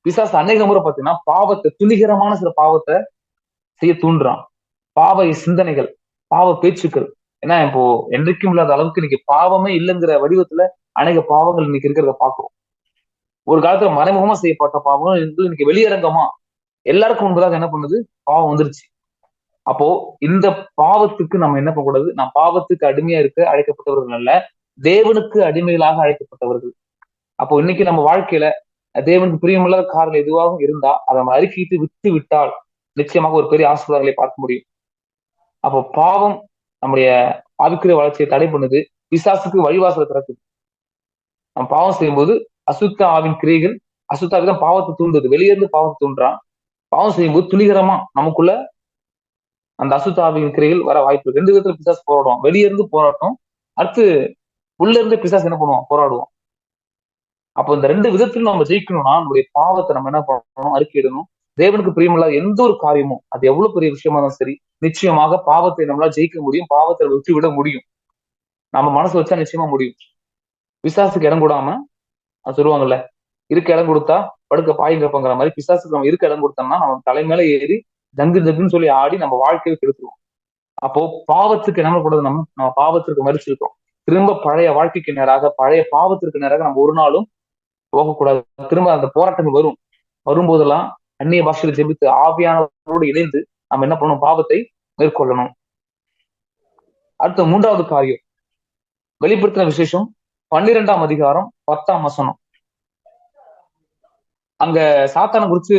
பிசாசு அநேக முறை பார்த்தீங்கன்னா பாவத்தை, துணிகரமான சில பாவத்தை செய்ய தூண்டுறான். பாவ சிந்தனைகள், பாவ பேச்சுக்கள். ஏன்னா இப்போ என்றைக்கும் இல்லாத அளவுக்கு இன்னைக்கு பாவமே இல்லைங்கிற வடிவத்துல அநேக பாவங்கள் இன்னைக்கு இருக்கிறத பார்க்கிறோம். ஒரு காலத்துல மறைமுகமா செய்யப்பட்ட பாவம் இன்னைக்கு வெளியரங்கமா எல்லாருக்கும் முன்பதாக என்ன பண்ணுது, பாவம் வந்துருச்சு. அப்போ இந்த பாவத்துக்கு நம்ம என்ன பண்ணக்கூடாது, நான் பாவத்துக்கு அடிமையா இருக்க அழைக்கப்பட்டவர்கள் அல்ல, தேவனுக்கு அடிமைகளாக அழைக்கப்பட்டவர்கள். அப்போ இன்னைக்கு நம்ம வாழ்க்கையில தேவனுக்கு பிரியமில்லாத காரியம் எதுவாகவும் இருந்தா அதை நம்ம அறிக்கையிட்டு விட்டு விட்டால் நிச்சயமாக ஒரு பெரிய ஆசீர்வாதங்களை பார்க்க முடியும். அப்போ பாவம் நம்முடைய ஆவிக்குரிய வளர்ச்சியை தடை பண்ணுது, பிசாசுக்கு வழிவாசலை திறக்குது. நம்ம பாவம் செய்யும்போது அசுத்த ஆவின் கிரியைகள், அசுத்த ஆவி தான் பாவத்தை தூண்டுது, வெளியிருந்து பாவத்தை தூண்டுறான். பாவம் செய்யும்போது துணிகரமா நமக்குள்ள அந்த அசுத்த ஆவியின் கிரியைகள் வர வாய்ப்பு இருக்கு. ரெண்டு விதத்துல பிசாசு போராடுவோம், வெளியிருந்து போராட்டம், அடுத்து உள்ள இருந்து பிசாசு என்ன பண்ணுவோம், போராடுவோம். அப்போ இந்த ரெண்டு விதத்திலும் நம்ம ஜெயிக்கணும்னா நம்மளுடைய பாவத்தை நம்ம என்ன பண்ணணும், அறிக்கையிடணும். தேவனுக்கு பிரியமில்லாத எந்த ஒரு காரியமும் அது எவ்வளவு பெரிய விஷயமா இருந்தாலும் சரி, நிச்சயமாக பாவத்தை நம்மளால ஜெயிக்க முடியும், பாவத்தை விட்டு விட முடியும். நம்ம மனசு வச்சா நிச்சயமா முடியும். பிசாசுக்கு இடம் கூடாம சொல்லுவாங்கல்ல, இருக்க இடம் கொடுத்தா படுக்க பாய்ங்கப்பங்கிற மாதிரி பிசாசுக்கு நம்ம இருக்க இடம் கொடுத்தோம்னா நம்ம தலைமையில ஏறி ஜங்கு ஜங்குன்னு சொல்லி ஆடி நம்ம வாழ்க்கையை கெடுத்துருவோம். அப்போ பாவத்துக்கு என்ன கூடாது, நம்ம பாவத்திற்கு மறிச்சிருக்கோம். திரும்ப பழைய வாழ்க்கைக்கு நேராக, பழைய பாவத்திற்கு நேராக நம்ம ஒரு நாளும் போகக்கூடாது. திரும்ப அந்த போராட்டங்கள் வரும், வரும்போதெல்லாம் அந்நிய பாஷையில் ஜெபித்து ஆவியானவரோடு இணைந்து நம்ம என்ன பண்ணணும், பாவத்தை மேற்கொள்ளணும். அடுத்த மூன்றாவது காரியம், வெளிப்படுத்தின விசேஷம் 12ஆம் அதிகாரம் 10ஆம் வசனம். அங்க சாத்தானை குறித்து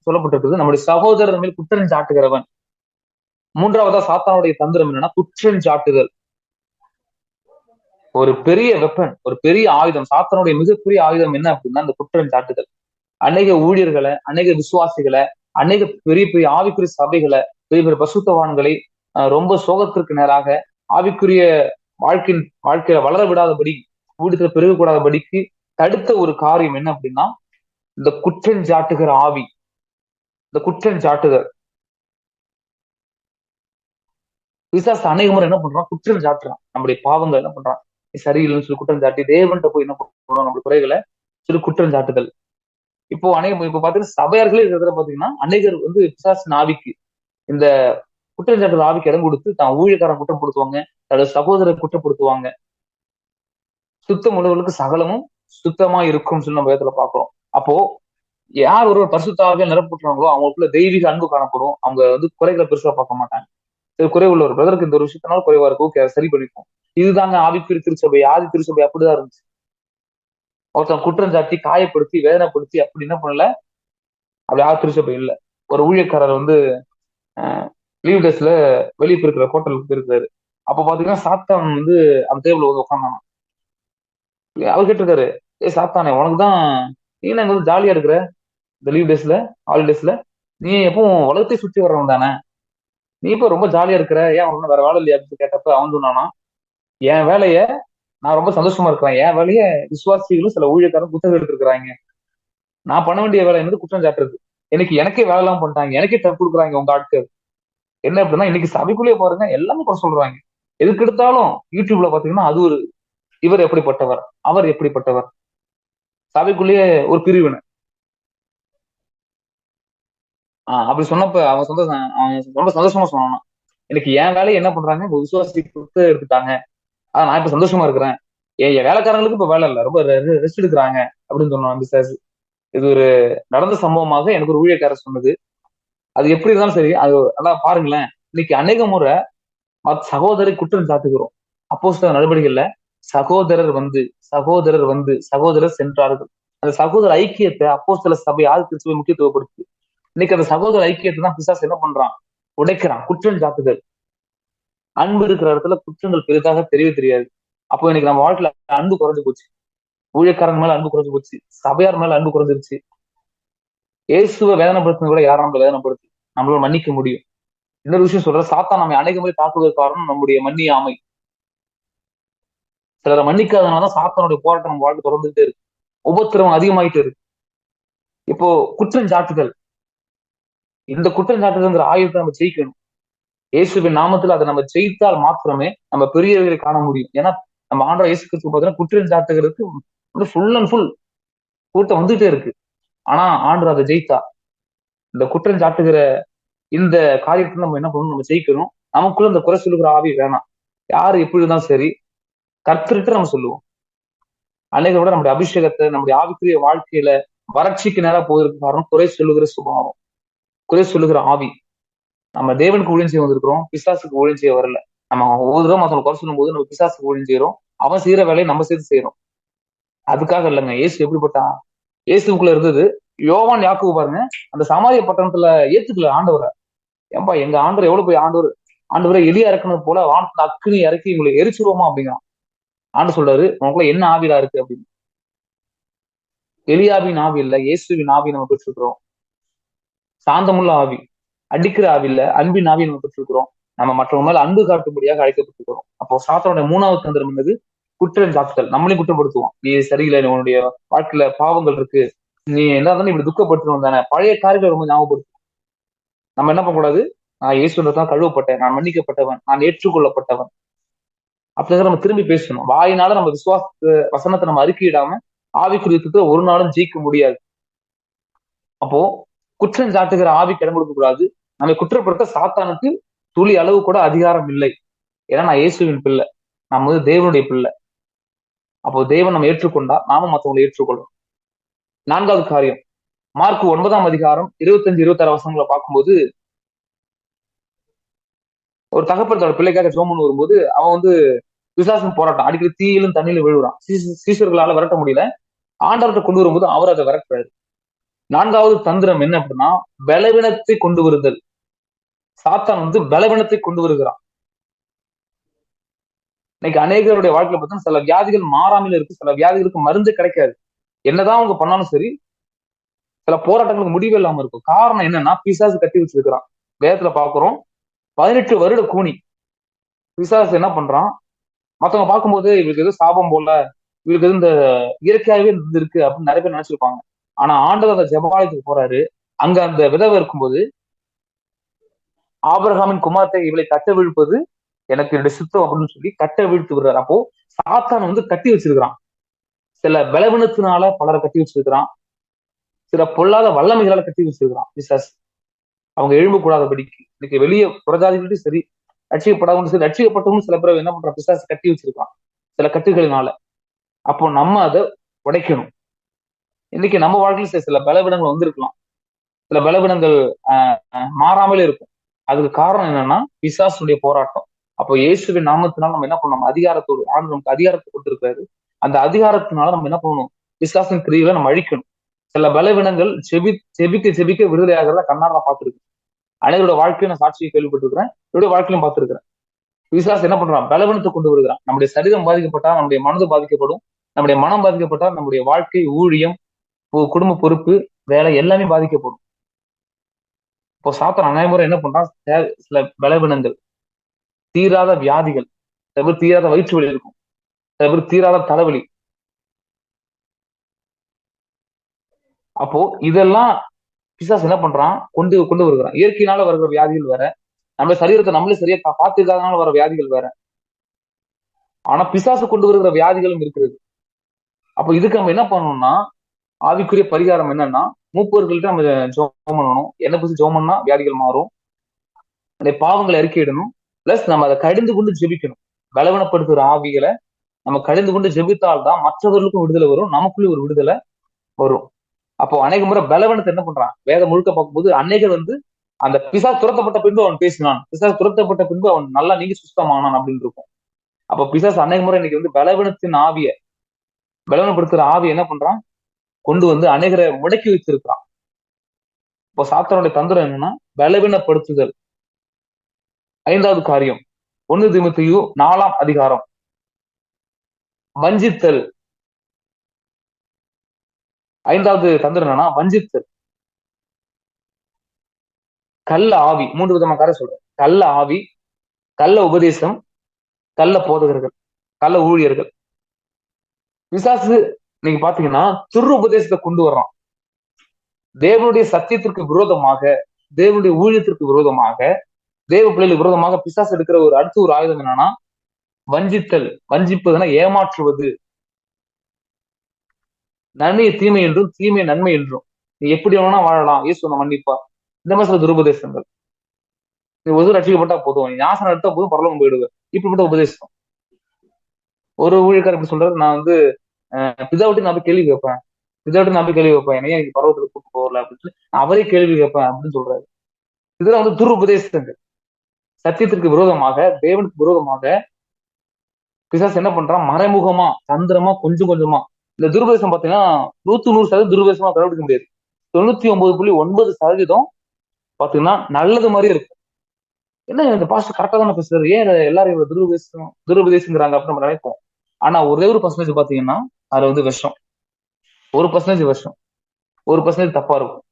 சொல்லப்பட்டிருக்குது, நம்முடைய சகோதரர் மேல் குற்றம் சாட்டுகிறவன். மூன்றாவதா சாத்தானுடைய தந்திரம் என்னன்னா குற்றம் சாட்டுதல். ஒரு பெரிய வெப்பன், ஒரு பெரிய ஆயுதம், சாத்தானுடைய மிகப்பெரிய ஆயுதம் என்ன அப்படின்னா அந்த குற்றம் சாட்டுதல். அநேக ஊழியர்களை, அநேக விசுவாசிகளை, அநேக பெரிய பெரிய ஆவிக்குரிய சபைகளை, பெரிய பெரிய பசுத்தவான்களை ரொம்ப சோகத்திற்கு நேராக ஆவிக்குரிய வாழ்க்கையில வளர விடாதபடி, ஊழியத்துல பெருகக்கூடாதபடிக்கு தடுத்த ஒரு காரியம் என்ன அப்படின்னா இந்த குற்றம் சாட்டுகிற ஆவி, இந்த குற்றம் சாட்டுதல். பிசாசு அநேக முறை என்ன பண்றான், குற்றம் சாட்டுறான். நம்முடைய பாவங்கள் என்ன பண்றான், சரியில்லைன்னு சொல்லி குற்றம் சாட்டி தேவன்கிட்ட போய் என்ன பண்றோம், நம்மளுடைய குறைகளை சொல்லி குற்றம் சாட்டுதல். இப்போ இப்ப பாத்தீங்கன்னா சபையார்களே இருக்கிறத பாத்தீங்கன்னா அநேகர் பிசாசின் ஆவிக்கு, இந்த குற்றஞ்சாட்டுதல் ஆவிக்கு இடம் கொடுத்து தான் ஊழியக்காரன் குற்றப்படுத்துவாங்க, தன்னோட சகோதரர் குற்றப்படுத்துவாங்க. சுத்தம் உள்ளவர்களுக்கு சகலமும் சுத்தமா இருக்கும் சொல்லி நம்ம வேதத்துல பாக்குறோம். அப்போ யார் ஒருவர் பரிசுத்தாவியால் நிரப்பட்டுறாங்களோ அவங்களுக்குள்ள தெய்வீக அன்பு காணப்படும். அவங்க குறைகளை பெருசா பார்க்க மாட்டாங்க. குறை உள்ள ஒரு பிரதருக்கு இந்த ஒரு விஷயத்தினால குறைவா இருக்கும், சரி பண்ணிப்போம். இதுதாங்க ஆவிக்குரிய திருச்சபை. ஆதி திருச்சபை அப்படிதான் இருந்துச்சு. ஒருத்தன் குற்றம் சாட்டி காயப்படுத்தி வேதனைப்படுத்தி அப்படி என்ன பண்ணல, அப்படி ஆதி திருச்சபை இல்லை. ஒரு ஊழியக்காரர் லீவ் டேஸ்ல வெளியே போயிருக்கிற ஹோட்டலுக்கு போயிருக்காரு. அப்ப பாத்தீங்கன்னா சாத்தான் அந்த டேபிள் உட்காந்தானா. அவர் கேட்டிருக்காரு, சாத்தானே உனக்குதான், நீ என்ன ஜாலியா இருக்கிற இந்த லீவ் டேஸ்ல, ஹாலிடேஸ்ல, நீ எப்பவும் உலகத்தை சுற்றி வர்றவன் தானே, நீ இப்ப ரொம்ப ஜாலியா இருக்கிற, ஏன் ஒன்னும் வேற வேலை இல்லையா அப்படின்னு கேட்டப்ப அவன் சொன்னானா, என் வேலைய நான் ரொம்ப சந்தோஷமா இருக்கிறேன், என் வேலைய விசுவாசிகளும் சில ஊழியக்காரன் குத்தம் எடுத்து இருக்கிறாங்க, நான் பண்ண வேண்டிய வேலை குற்றம் சாட்டுறது, எனக்கே வேலை எல்லாம் பண்ணிட்டாங்க, எனக்கே தப்பு கொடுக்குறாங்க உங்க ஆட்கள். என்ன அப்படின்னா இன்னைக்கு சபைக்குள்ளேயே பாருங்க எல்லாமே குறை சொல்றாங்க. எதுக்கு எடுத்தாலும் யூடியூப்ல பாத்தீங்கன்னா அது ஒரு, இவர் எப்படிப்பட்டவர், அவர் எப்படிப்பட்டவர், சபைக்குள்ளேயே ஒரு பிரிவினை. அப்படி சொன்னப்ப அவன் ரொம்ப சந்தோஷமா சொன்னான், எனக்கு என் வேலையை என்ன பண்றாங்க, விசுவாசி கொடுத்து எடுத்துட்டாங்க, நான் இப்ப சந்தோஷமா இருக்கிறேன், என் வேலைக்காரங்களுக்கு இப்ப வேலை இல்லை, ரொம்ப ரெஸ்ட் எடுக்கிறாங்க அப்படின்னு சொன்னான் பிசாசு. இது ஒரு நடந்த சம்பவமாக எனக்கு ஒரு ஊழியக்காரர் சொன்னது. அது எப்படி இருந்தாலும் சரி, அது அதான் பாருங்களேன், இன்னைக்கு அநேக முறை சகோதரை குற்றம் சாட்டுகிறோம். அப்போஸ்தலர் நடவடிக்கைகள்ல சகோதரர் சென்றார்கள். அந்த சகோதர ஐக்கியத்தை அப்போஸ்தல சபை ஆதி திருச்சபை முக்கியத்துவப்படுத்து. இன்னைக்கு அந்த சகோதர ஐக்கியத்தை தான் பிசாசு என்ன பண்றான், உடைக்கிறான். குற்றம் சாட்டுதல். அன்பு இருக்கிற இடத்துல குற்றங்கள் பெரிதாக தெரியவே தெரியாது. அப்போ இன்னைக்கு நம்ம வாழ்க்கையில அன்பு குறைஞ்சு போச்சு, ஊழியக்காரங்க மேல அன்பு குறைஞ்சு போச்சு, சபையார் மேல அன்பு குறைஞ்சிருச்சு. இயேசுவை வேதனைப்படுத்தின கூட யாரும் நம்மளை வேதனைப்படுத்தி நம்மளால மன்னிக்க முடியும். இன்னொரு விஷயம் சொல்ற, சாத்தான் நம்ம அநேக முறை தாக்குவதற்கு காரணம் நம்முடைய மன்னியாமை. சிலரை மன்னிக்காதனாலதான் சாத்தானுடைய போராட்டம் நம்ம வாழ்க்கை தொடர்ந்துட்டே இருக்கு, உபத்திரவம் அதிகமாயிட்டு இருக்கு. இப்போ குற்றம் சாட்டுதல், இந்த குற்றம் சாட்டுதல்ங்கிற ஆயுதத்தை நம்ம ஜெயிக்கணும். இயேசுவின் நாமத்துல அதை நம்ம ஜெயித்தால் மாத்திரமே நம்ம பெரியவர்களை காண முடியும். ஏன்னா நம்ம ஆண்டவர் இயேசு கிறிஸ்து பார்த்தீங்கன்னா குற்றம் சாட்டுகிறதுக்கு ஃபுல் அண்ட் ஃபுல் கூட்டம் வந்துட்டே இருக்கு. ஆனா ஆண்டவர் அதை ஜெயித்தா, இந்த குற்றம் சாட்டுகிற இந்த காரியத்தை நம்ம என்ன பண்ணணும், நம்ம ஜெயிக்கணும். நமக்குள்ள இந்த குறை சொல்லுகிற ஆவி வேணாம். யாரு எப்படி இருந்தாலும் சரி கர்த்தர்கிட்ட நம்ம சொல்லுவோம். அநேக விட நம்முடைய அபிஷேகத்தை, நம்முடைய ஆவிக்குரிய வாழ்க்கையில வறட்சிக்கு நேரம் போவதற்கு காரணம் குறை சொல்லுகிற சுபாவம், குறை சொல்லுகிற ஆவி. நம்ம தேவனுக்கு ஊழியம் செய்ய வந்திருக்கிறோம், பிசாசுக்கு ஊழியம் செய்ய வரல. நம்ம ஒவ்வொரு தடவை மற்றவங்க குறை சொல்லும் போது நம்ம பிசாசுக்கு ஊழியம் செய்யறோம், அவன் செய்யற வேலையை நம்ம சேர்த்து செய்யறோம். அதுக்காக இல்லைங்க. இயேசு எப்படிப்பட்டான்? இயேசுக்குள்ள இருந்தது. யோவான் யாக்கோபு பாருங்க, அந்த சமாரிய பட்டணத்துல ஏத்துக்கல ஆண்டவரை. ஏன்பா எங்க ஆண்டவர் எவ்வளவு போய் ஆண்டவரை எலியா இறக்குனது போல வானத்துல அக்கினி இறக்கி உங்களை எரிச்சிருவோமா அப்படிங்கிறான். ஆண்டு சொல்றாரு, உனக்குள்ள என்ன ஆவிடா இருக்கு அப்படின்னு. எலியாவின் ஆவி இல்ல, இயேசுவின் ஆவி நம்ம பெற்றிருக்கிறோம். சாந்தமுள்ள ஆவி, அடிக்கிற ஆவி இல்ல, அன்பின் ஆவி நம்ம பெற்றிருக்கிறோம். நம்ம மற்றவங்க மேல அன்பு காட்டும்படியாக அழைக்கப்பட்டிருக்கிறோம். அப்போ சாத்தானுடைய மூணாவது தந்திரம் என்னது? குற்றம் சாட்டுதல். நம்மளையும் குற்றப்படுத்துவோம். நீ சரியில்லை, உன்னுடைய வாழ்க்கையில பாவங்கள் இருக்கு, நீ என்ன இப்படி துக்கப்படுத்தணும் தானே, பழைய காரியங்களை ரொம்ப ஞாபகப்படுத்தும். நம்ம என்ன பண்ணக்கூடாது? நான் இயேசுதான் கழுவப்பட்டேன், நான் மன்னிக்கப்பட்டவன், நான் ஏற்றுக்கொள்ளப்பட்டவன் அப்படிங்கிற நம்ம திரும்பி பேசணும். வாயினால நம்ம விசுவாச வசனத்தை நம்ம அறிக்கையிடாம ஆவிக்குரியத்துக்கு ஒரு நாளும் ஜெயிக்க முடியாது. அப்போ குற்றம் சாட்டுகிற ஆவிக்கு இடம் கொடுக்க கூடாது. நம்மை குற்றப்படுத்த சாத்தானுக்கு துளி அளவு கூட அதிகாரம் இல்லை. ஏன்னா நான் இயேசுவின் பிள்ளை, நம்ம வந்து தேவனுடைய பிள்ளை. அப்போ தேவன் நம்ம ஏற்றுக்கொண்டா நாமும் மற்றவங்களை ஏற்றுக்கொள்ளும். நான்காவது காரியம், மார்க் 9ஆம் அதிகாரம் 25, 26 வசனங்களை பார்க்கும்போது, ஒரு தகப்பன் தன்னோட பிள்ளைக்காக ஜெபம் பண்ண வரும்போது அவன் வந்து விசுவாசம் போராட்டம், அடிக்கடி தீயிலும் தண்ணியிலும் விழுறான். சீசர்களால விரட்ட முடியல. ஆண்டவர்கிட்ட கொண்டு வரும்போது அவர் அதை விரட்டுறாரு. நான்காவது தந்திரம் என்ன அப்படின்னா, பலவீனத்தை கொண்டு வருதல். சாத்தான் வந்து பலவீனத்தை கொண்டு வருகிறான். இன்னைக்கு அநேகருடைய வாழ்க்கையில பார்த்தா சில வியாதிகள் மாறாமல் இருக்கு, சில வியாதிகளுக்கு மருந்து கிடைக்காது. என்னதான் அவங்க பண்ணாலும் சரி, சில போராட்டங்களுக்கு முடிவே இல்லாம இருக்கும். காரணம் என்னன்னா, பிசாசு கட்டி வச்சிருக்கிறான். வேதத்துல பாக்குறோம், 18 வருட கூனி. பிசாசு என்ன பண்றான்? மத்தவங்க பார்க்கும்போது இவருக்கு எது சாபம் போல, இவருக்கு எது இந்த இயற்கையாகவே இருக்கு அப்படின்னு நிறைய பேர் நினைச்சிருப்பாங்க. ஆனா ஆண்டவர் அந்த ஜெபாலயத்துக்கு போறாரு. அங்க அந்த விதவை இருக்கும்போது, ஆபிரகாமின் குமாரத்தை இவளை கட்ட விழுப்பது எனக்கு என்னுடைய சித்தம் அப்படின்னு சொல்லி கட்ட வீழ்த்து விடுறாரு. அப்போ சாத்தான் வந்து கட்டி வச்சிருக்கிறான். சில பலவீனத்தினால பலரை கட்டி வச்சிருக்கிறான். சில பொல்லாத வல்லமைகளால கட்டி வச்சிருக்கிறான் பிசாஸ். அவங்க எழும்பக்கூடாதபடிக்கு. இன்னைக்கு வெளியே புறஜாதிகளும் சரி, ரட்சிக்கப்படாதவங்க சரி, ரட்சிக்கப்பட்டவங்க சில பேர் என்ன பண்ற பிசாஸ் கட்டி வச்சிருக்கான் சில கட்டுகளினால. அப்போ நம்ம அதை உடைக்கணும். இன்னைக்கு நம்ம வாழ்க்கையில் சில பலவீனங்கள் வந்திருக்கலாம், சில பலவீனங்கள் மாறாமலே இருக்கும். அதுக்கு காரணம் என்னன்னா பிசாசுடைய போராட்டம். அப்போ இயேசுவின் நாமத்தினால நம்ம என்ன பண்ணணும்? அதிகாரத்தோடு ஆண்டு நமக்கு அதிகாரத்தை கொடுத்திருக்காரு. அந்த அதிகாரத்தினால நம்ம என்ன பண்ணணும்? பிசாசின் கிரியை நம்ம அழிக்கணும். சில பலவீனங்கள் செபிக்க விடுதலை ஆகிறத கண்ணால பார்த்துருக்கேன். அனைவரோட வாழ்க்கையும் நான் சாட்சியை கேள்விப்பட்டிருக்கிறேன், என்னுடைய வாழ்க்கையிலும் பார்த்திருக்கிறேன். பிசாசு என்ன பண்றான்? பலவீனத்தை கொண்டு வருகிறான். நம்முடைய சரீரம் பாதிக்கப்பட்டா நம்முடைய மனது பாதிக்கப்படும். நம்முடைய மனம் பாதிக்கப்பட்டா நம்முடைய வாழ்க்கை, ஊழியம், குடும்ப பொறுப்பு, வேலை எல்லாமே பாதிக்கப்படும். இப்போ சாத்தான் அனைவரும் என்ன பண்றான்? சில பலவீனங்கள், தீராத வியாதிகள், சில பேர் தீராத வயிற்று வலி இருக்கும், சில பேர் தீராத தலைவலி. அப்போ இதெல்லாம் பிசாசு என்ன பண்றான்? கொண்டு வருகிறான். இயற்கையினால வருகிற வியாதிகள் வேற, நம்ம சரீரத்தை நம்மளே சரியா பார்த்துக்காதனால வர வியாதிகள் வேற. ஆனா பிசாசு கொண்டு வருகிற வியாதிகளும் இருக்கிறது. அப்போ இதுக்கு நம்ம என்ன பண்ணணும்னா, ஆவிக்குரிய பரிகாரம் என்னன்னா, மூப்பவர்கள்ட்ட நம்ம ஜெபம் பண்ணணும். என்ன பத்தி ஜெபம் பண்ணா வியாதிகள் மாறும். அந்த பாவங்களை அறிக்கையிடணும். பிளஸ் நம்ம அதை கடிந்து கொண்டு ஜெபிக்கணும். பலவீனப்படுத்துகிற ஆவிகளை நம்ம கடிந்து கொண்டு ஜெபித்தால்தான் மற்றவர்களுக்கும் விடுதலை வரும், நமக்குள்ளே ஒரு விடுதலை வரும். அப்போ அநேக முறை பலவீனத்தை என்ன பண்றான்? வேதம் முழுக்க பார்க்கும்போது அநேகர் வந்து அந்த பிசாசு துரத்தப்பட்ட பின்பு அவன் பேசினான், பிசாசு துரத்தப்பட்ட பின்பு அவன் நல்லா நீங்க சுத்தமானான் அப்படின்னு இருக்கும். அப்போ பிசாசு அநேக முறை இன்னைக்கு வந்து பலவீனத்தின் ஆவிய, பலவீனப்படுத்துற ஆவிய என்ன பண்றான்? கொண்டு வந்து அநேகரை முடக்கி வச்சிருக்கிறான். இப்போ சாத்தானுடைய தந்திரம் என்னன்னா பலவீனப்படுத்துதல். ஐந்தாவது காரியம், 1 தீமோத்தேயு 4ஆம் அதிகாரம், வஞ்சித்தல். ஐந்தாவது தந்திரம் என்னன்னா வஞ்சித்தல். கள்ள ஆவி, 3 விதமா காரை சொல்றேன். கள்ள ஆவி, கள்ள உபதேசம், கள்ள போதகர்கள், கள்ள ஊழியர்கள். பிசாசு நீங்க பாத்தீங்கன்னா துரு உபதேசத்தை கொண்டு வர்றான். தேவனுடைய சத்தியத்திற்கு விரோதமாக, தேவனுடைய ஊழியத்திற்கு விரோதமாக, தேவ பிள்ளைகளுக்கு விரோதமாக பிசாசு எடுக்கிற அடுத்த ஒரு ஆயுதம் என்னன்னா வஞ்சித்தல். வஞ்சிப்பதுன்னா ஏமாற்றுவது. நன்மையை தீமை என்றும் தீமையை நன்மை என்றும், நீ எப்படி வேணா வாழலாம், இயேசு மன்னிப்பா, இந்த மாதிரி சில துருபதேசங்கள். நீ ஒரு ரட்சிக்கப்பட்டா போதும், நீ ஞாசனம் எடுத்தா போதும், பரலோகம் போயிடுவேன், இப்படிப்பட்ட உபதேசம். ஒரு ஊழியக்காரர் எப்படி சொல்றாரு? நான் வந்து பிதாவிட்டு நான் போய் கேள்வி கேட்பேன், பிதாவிட்டு நான் போய் கேள்வி கேட்பேன், என்னைய எனக்கு பரவத்துல கூட்டு போகல அப்படின்னு அவரே கேள்வி கேட்பேன் அப்படின்னு சொல்றாரு. இதெல்லாம் வந்து துரு உபதேசங்கள். சத்தியத்திற்கு விரோதமாக, தேவனுக்கு விரோதமாக பிசாசு என்ன பண்றான், மறைமுகமா தந்திரமா கொஞ்சம் கொஞ்சமா. இந்த துருபதேசம் பாத்தீங்கன்னா 100% துருபதேசமா கண்டுபிடிக்க முடியாது. 99.9% பாத்தீங்கன்னா நல்லது மாதிரி இருக்கும். என்ன இந்த பாஸ்டர் கரெக்டா தானே பேசுறாரு, ஏன் எல்லாரும் இவ்வளவு துருபதேசங்கிறாங்க அப்படின்னு நம்ம நினைப்போம். ஆனா ஒரே ஒரு பர்சன்டேஜ் பாத்தீங்கன்னா அதுல வந்து விஷம். 1% விஷம், 1% தப்பா இருக்கும்.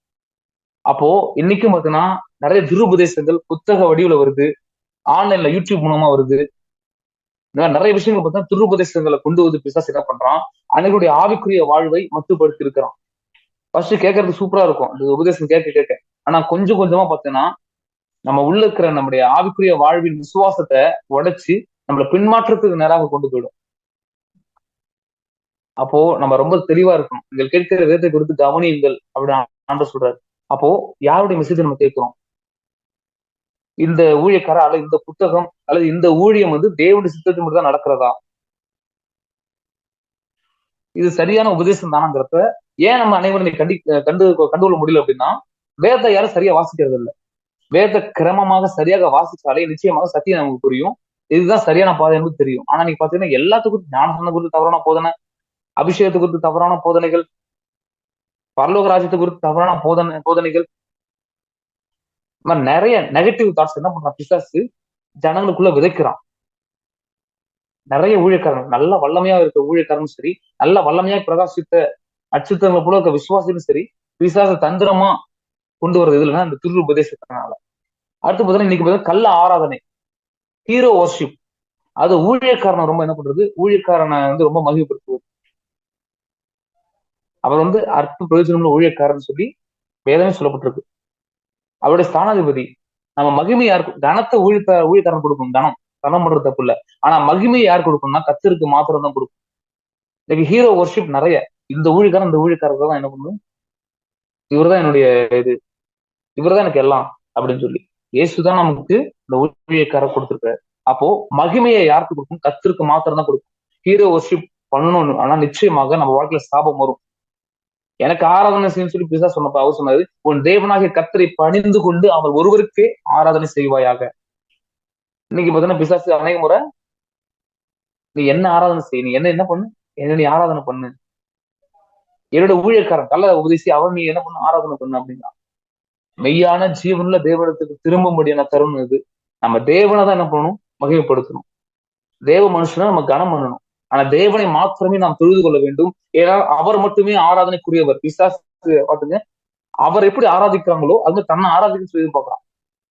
அப்போ இன்னைக்கும் பாத்தீங்கன்னா நிறைய துருபதேசங்கள் புத்தக வடிவுல வருது, ஆன்லைன்ல யூடியூப் மூலமா வருது. நிறைய விஷயங்கள் பார்த்தா துருபதேசங்களை கொண்டு வந்து பிசாசு என்ன பண்றான், அன்னைக்குடைய ஆவிக்குரிய வாழ்வை மட்டுப்படுத்தி இருக்கிறான். ஃபர்ஸ்ட் கேட்கறது சூப்பரா இருக்கும் அந்த உபதேசம் கேட்க கேட்க. ஆனா கொஞ்சம் கொஞ்சமா பார்த்தீங்கன்னா நம்ம உள்ள இருக்கிற நம்முடைய ஆவிக்குரிய வாழ்வின் விசுவாசத்தை உடைச்சு நம்மளை பின்மாற்றத்துக்கு நேராக கொண்டு போயிடும். அப்போ நம்ம ரொம்ப தெளிவா இருக்கணும். நீங்கள் கேட்கிற விதத்தை கொடுத்து கவனியுங்கள் அப்படின்னு ஆண்டவர் சொல்றாரு. அப்போ யாருடைய மெசேஜ் நம்ம கேட்கிறோம்? இந்த ஊழியக்காரர் அல்லது இந்த புத்தகம் அல்லது இந்த ஊழியம் வந்து தேவனுடைய சித்தத்தின் மட்டும் தான் நடக்கிறதா? இது சரியான உபதேசம் தானங்கிறப்ப ஏன் நம்ம அனைவரும் கண்டுகொள்ள முடியல அப்படின்னா, வேதத்தை யாரும் சரியா வாசிக்கிறது இல்லை. வேத கிரமமாக சரியாக வாசிச்சாலே நிச்சயமாக சத்தியம் நமக்கு புரியும். இதுதான் சரியான பாதை என்பது தெரியும். ஆனா நீங்க பாத்தீங்கன்னா எல்லாத்துக்கும் ஞானசனம் குறித்து தவறான போதனை, அபிஷேகத்தை குறித்து தவறான போதனைகள், பரலோக ராஜ்யத்தை குறித்து தவறான போதனைகள், இந்த மாதிரி நிறைய நெகட்டிவ் தாட்ஸ் என்ன பண்றான் பிசாசு ஜனங்களுக்குள்ள விதைக்கிறான். நிறைய ஊழியக்காரங்க நல்ல வல்லமையா இருக்க ஊழியக்காரனும் சரி, நல்ல வல்லமையா பிரகாசித்த நட்சத்திரங்களை போல இருக்க விசுவாசியும் சரி, பிசாச தந்திரமா கொண்டு வர்றது இதுலன்னா இந்த திரு உபதேசத்தினால. அடுத்து பார்த்தீங்கன்னா இன்னைக்கு பார்த்தீங்கன்னா கள்ள ஆராதனை, ஹீரோ வர்ஷிப். அது ஊழியக்காரனை ரொம்ப என்ன பண்றது, ஊழியக்காரனை வந்து ரொம்ப மகிழ்ப்படுத்துவது. அவர் வந்து அற்ப பிரயோஜனமுள்ள ஊழியக்காரன் சொல்லி வேதமே சொல்லப்பட்டிருக்கு. அவருடைய ஸ்தானாதிபதி. நம்ம மகிமை யாருக்கு, கனத்தை ஊழியக்காரன் கொடுக்கும். கனம் பண்றது தப்பு இல்ல. ஆனா மகிமையை யார் கொடுக்கணும்னா கர்த்தருக்கு மாத்திரம் தான் கொடுக்கும். இன்னைக்கு ஹீரோ வர்ஷிப் நிறைய. இந்த ஊழியக்காரன் இந்த ஊழியக்காரர்கள் தான் என்ன பண்ணும், இவர்தான் என்னுடைய இது, இவர்தான் எனக்கு எல்லாம் அப்படின்னு சொல்லி. இயேசுதான் நமக்கு இந்த ஊழியக்காரர் கொடுத்திருக்காரு. அப்போ மகிமையை யாருக்கு கொடுக்கும், கர்த்தருக்கு மாத்திரம் தான் கொடுக்கும். ஹீரோ வர்ஷிப் பண்ணணும்னு ஆனா நிச்சயமாக நம்ம வாழ்க்கையில சாபம் வரும். எனக்கு ஆராதனை செய்யும் சொல்லி பிசா சொன்னப்ப அவர் சொன்னாரு, உன் தேவனாகிய கர்த்தரை பணிந்து கொண்டு அவர் ஒருவருக்கே ஆராதனை செய்வாயாக. இன்னைக்கு பார்த்தீங்கன்னா பிசாசு அநேக முறை நீ என்ன ஆராதனை செய், நீ என்ன பண்ணு, என்ன நீ ஆராதனை பண்ணு, என்னோட ஊழியக்காரன் கல்ல உபதேசி அவர் நீ என்ன பண்ணு ஆராதனை பண்ணு அப்படின்னா. மெய்யான ஜீவனுள்ள தேவனத்துக்கு திரும்பும்படியான தருணம் இது. நம்ம தேவனை தான் என்ன பண்ணணும், மகிமைப்படுத்தணும். தேவ மனுஷனை நம்ம கனம் பண்ணணும். ஆனா தேவனை மாத்திரமே நாம் தொழுது கொள்ள வேண்டும். ஏன்னா அவர் மட்டுமே ஆராதனைக்குரியவர். பிசாசு பாத்துங்க, அவர் எப்படி ஆராதிக்கிறாங்களோ அது மாதிரி தன்னை ஆராதிக்க சொல்லி எதிர்பார்க்கிறான்.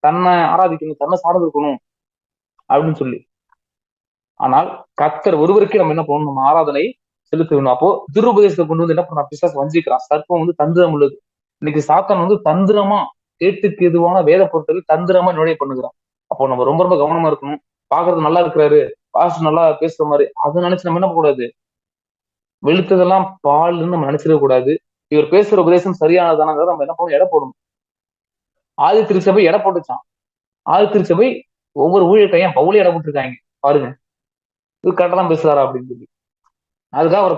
தன்னை ஆராதிக்கணும், தன்னை சார்ந்து இருக்கணும் அப்படின்னு சொல்லி. ஆனால் கர்த்தர் ஒருவருக்கே நம்ம என்ன பண்ணணும், நம்ம ஆராதனை செலுத்த வேணும். அப்போ துருபதேசத்தை கொண்டு வந்து என்ன பண்ண பிசாசு வஞ்சிக்கிறான். சர்ப்பம் வந்து தந்திரம் உள்ளது. இன்னைக்கு சாத்தான் வந்து தந்திரமா கேட்டுக்கு எதுவான வேத பொருட்கள் தந்திரமா நுழைய பண்ணுகிறான். அப்போ நம்ம ரொம்ப ரொம்ப கவனமா இருக்கணும். பாக்குறது நல்லா இருக்கிறாரு, பாஸ்டர் நல்லா பேசுற மாதிரி அதை நினைச்சு நம்ம என்ன கூடாது, வெளுத்ததெல்லாம் பால்னு நம்ம நினைச்சிட கூடாது. இவர் பேசுற உபதேசம் சரியானதானங்கிறத நம்ம என்ன பண்ணணும், எடை போடணும். ஆதி திருச்சபை எடை போட்டுச்சான். ஆதி திருச்சபை ஒவ்வொரு ஊழியத்தையும் பவுலே எடை போட்டிருக்காங்க பாருங்க, இது கரெக்டா தான் பேசுறாரா அப்படின்னு சொல்லி. அதுக்காக அவரை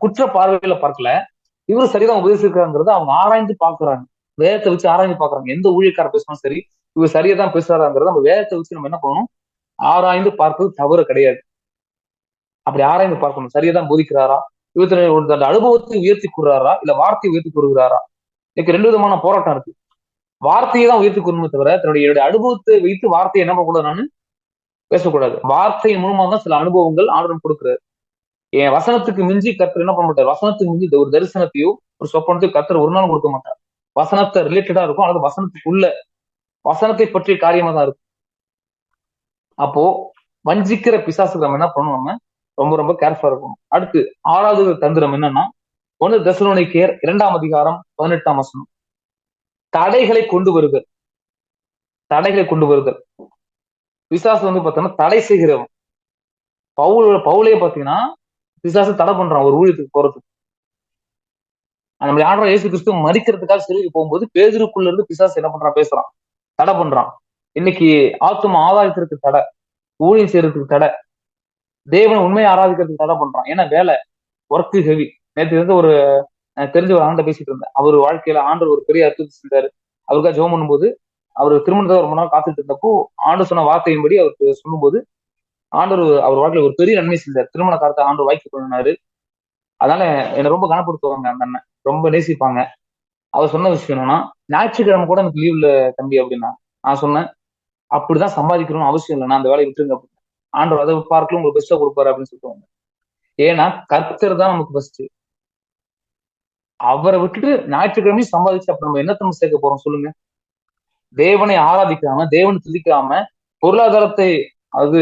குற்ற பார்வையில பார்க்கல, இவரு சரிதான் உபதேசிக்கிறாங்கிறத அவங்க ஆராய்ந்து பாக்குறாங்க. வேதத்தை வச்சு ஆராய்ந்து பாக்குறாங்க. எந்த ஊழியக்கார பேசணும் சரி, இவர் சரியா தான் பேசுறாங்கிறத நம்ம வேதத்தை வச்சு நம்ம என்ன பண்ணணும், ஆராய்ந்து பார்ப்பது தவறு கிடையாது. அப்படி ஆராய்ந்து பார்க்கணும். சரியாதான் போதிக்கிறாரா, இவருக்கு அந்த அனுபவத்தை உயர்த்தி கூறுறாரா, இல்ல வார்த்தையை உயர்த்தி கூறுகிறாரா. எனக்கு ரெண்டு விதமான போராட்டம் இருக்கு. வார்த்தையை தான் உயர்த்தி கூறணுமே தவிர என்னுடைய அனுபவத்தை வைத்து வார்த்தையை என்ன பண்ணக்கூடாது, நான் பேசக்கூடாது. வார்த்தையின் மூலமா தான் சில அனுபவங்கள் ஆண்டவன் கொடுக்குறாரு. என் வசனத்துக்கு மிஞ்சி கர்த்தர் என்ன பண்ண மாட்டார், வசனத்துக்கு மிஞ்சி ஒரு தரிசனத்தையோ ஒரு சொப்பனத்தையோ கர்த்தர் ஒரு நாள் கொடுக்க மாட்டார். வசனத்தை ரிலேட்டடா இருக்கும், அல்லது வசனத்துக்குள்ள வசனத்தை பற்றிய காரியமா தான் இருக்கும். அப்போ வஞ்சிக்கிற பிசாசுக்கு நம்ம என்ன பண்ணணும், நம்ம ரொம்ப ரொம்ப கேர்ஃபுல்லா இருக்கணும். அடுத்து 6வது தந்திரம் என்னன்னா, 1 தெசலோனிக்கேயர் 2ஆம் அதிகாரம் 18ஆம் வசனம், தடைகளை கொண்டு வருதல். தடைகளை கொண்டு வருதல். பிசாசு வந்து பார்த்தோம்னா தடை செய்கிறவன். பவுலே பாத்தீங்கன்னா பிசாசு தடை பண்றான் ஒரு ஊழியத்துக்கு போறதுக்கு. நம்மளுடைய ஆண்டவர் இயேசு கிறிஸ்து மரிக்கிறதுக்காக சிலுவைக்கு போகும்போது பேதுருக்குள்ள இருந்து பிசாசு என்ன பண்றான், பேசுறான், தடை பண்றான். இன்னைக்கு ஆத்தும ஆதாயத்திற்கு தடை, ஊழியம் செய்யறதுக்கு தடை, தேவனை உண்மையை ஆராதிக்கிறதுக்கு தடை பண்றான். ஏன்னா வேலை, ஒர்க் ஹெவி. நேற்று இருந்து ஒரு தெரிஞ்ச ஒரு ஆண்ட பேசிட்டு இருந்தேன். அவர் வாழ்க்கையில ஆண்டவர் ஒரு பெரிய அற்புதம் செஞ்சாரு. அவருக்காக ஜெபம் பண்ணும்போது, அவர் திருமணத்தை ரொம்ப நாள் காத்துட்டு இருந்தப்போ ஆண்டு சொன்ன வார்த்தையின்படி அவருக்கு சொல்லும்போது ஆண்டவர் அவர் வாழ்க்கையில ஒரு பெரிய நன்மை செஞ்சார். திருமண காலத்தை ஆண்டவர் வாய்க்கு பண்ணினாரு. அதனால என்னை ரொம்ப கனப்படுத்துவாங்க அந்த அண்ணன். ரொம்ப நேசிப்பாங்க. அவர் சொன்ன விஷயம் என்னன்னா, ஞாயிற்றுக்கிழமை கூட எனக்கு லீவ்ல தம்பி அப்படின்னா. நான் சொன்னேன், அப்படிதான் சம்பாதிக்கணும்னு அவசியம் இல்லை. நான் அந்த வேலையை விட்டுருங்க அப்படின்னு. ஆண்டவர் அதை பார்க்கல உங்களுக்கு பெஸ்ட்டா கொடுப்பாரு அப்படின்னு சொல்லுவாங்க. ஏன்னா கர்த்தர் தான் நமக்கு பெஸ்ட். அவரை விட்டுட்டு ஞாயிற்றுக்கிழமையும் சம்பாதிச்சு அப்ப நம்ம என்னத்தை சேர்க்க போறோம் சொல்லுங்க. தேவனை ஆராதிக்காம, தேவனை துதிக்காம, பொருளாதாரத்தை அது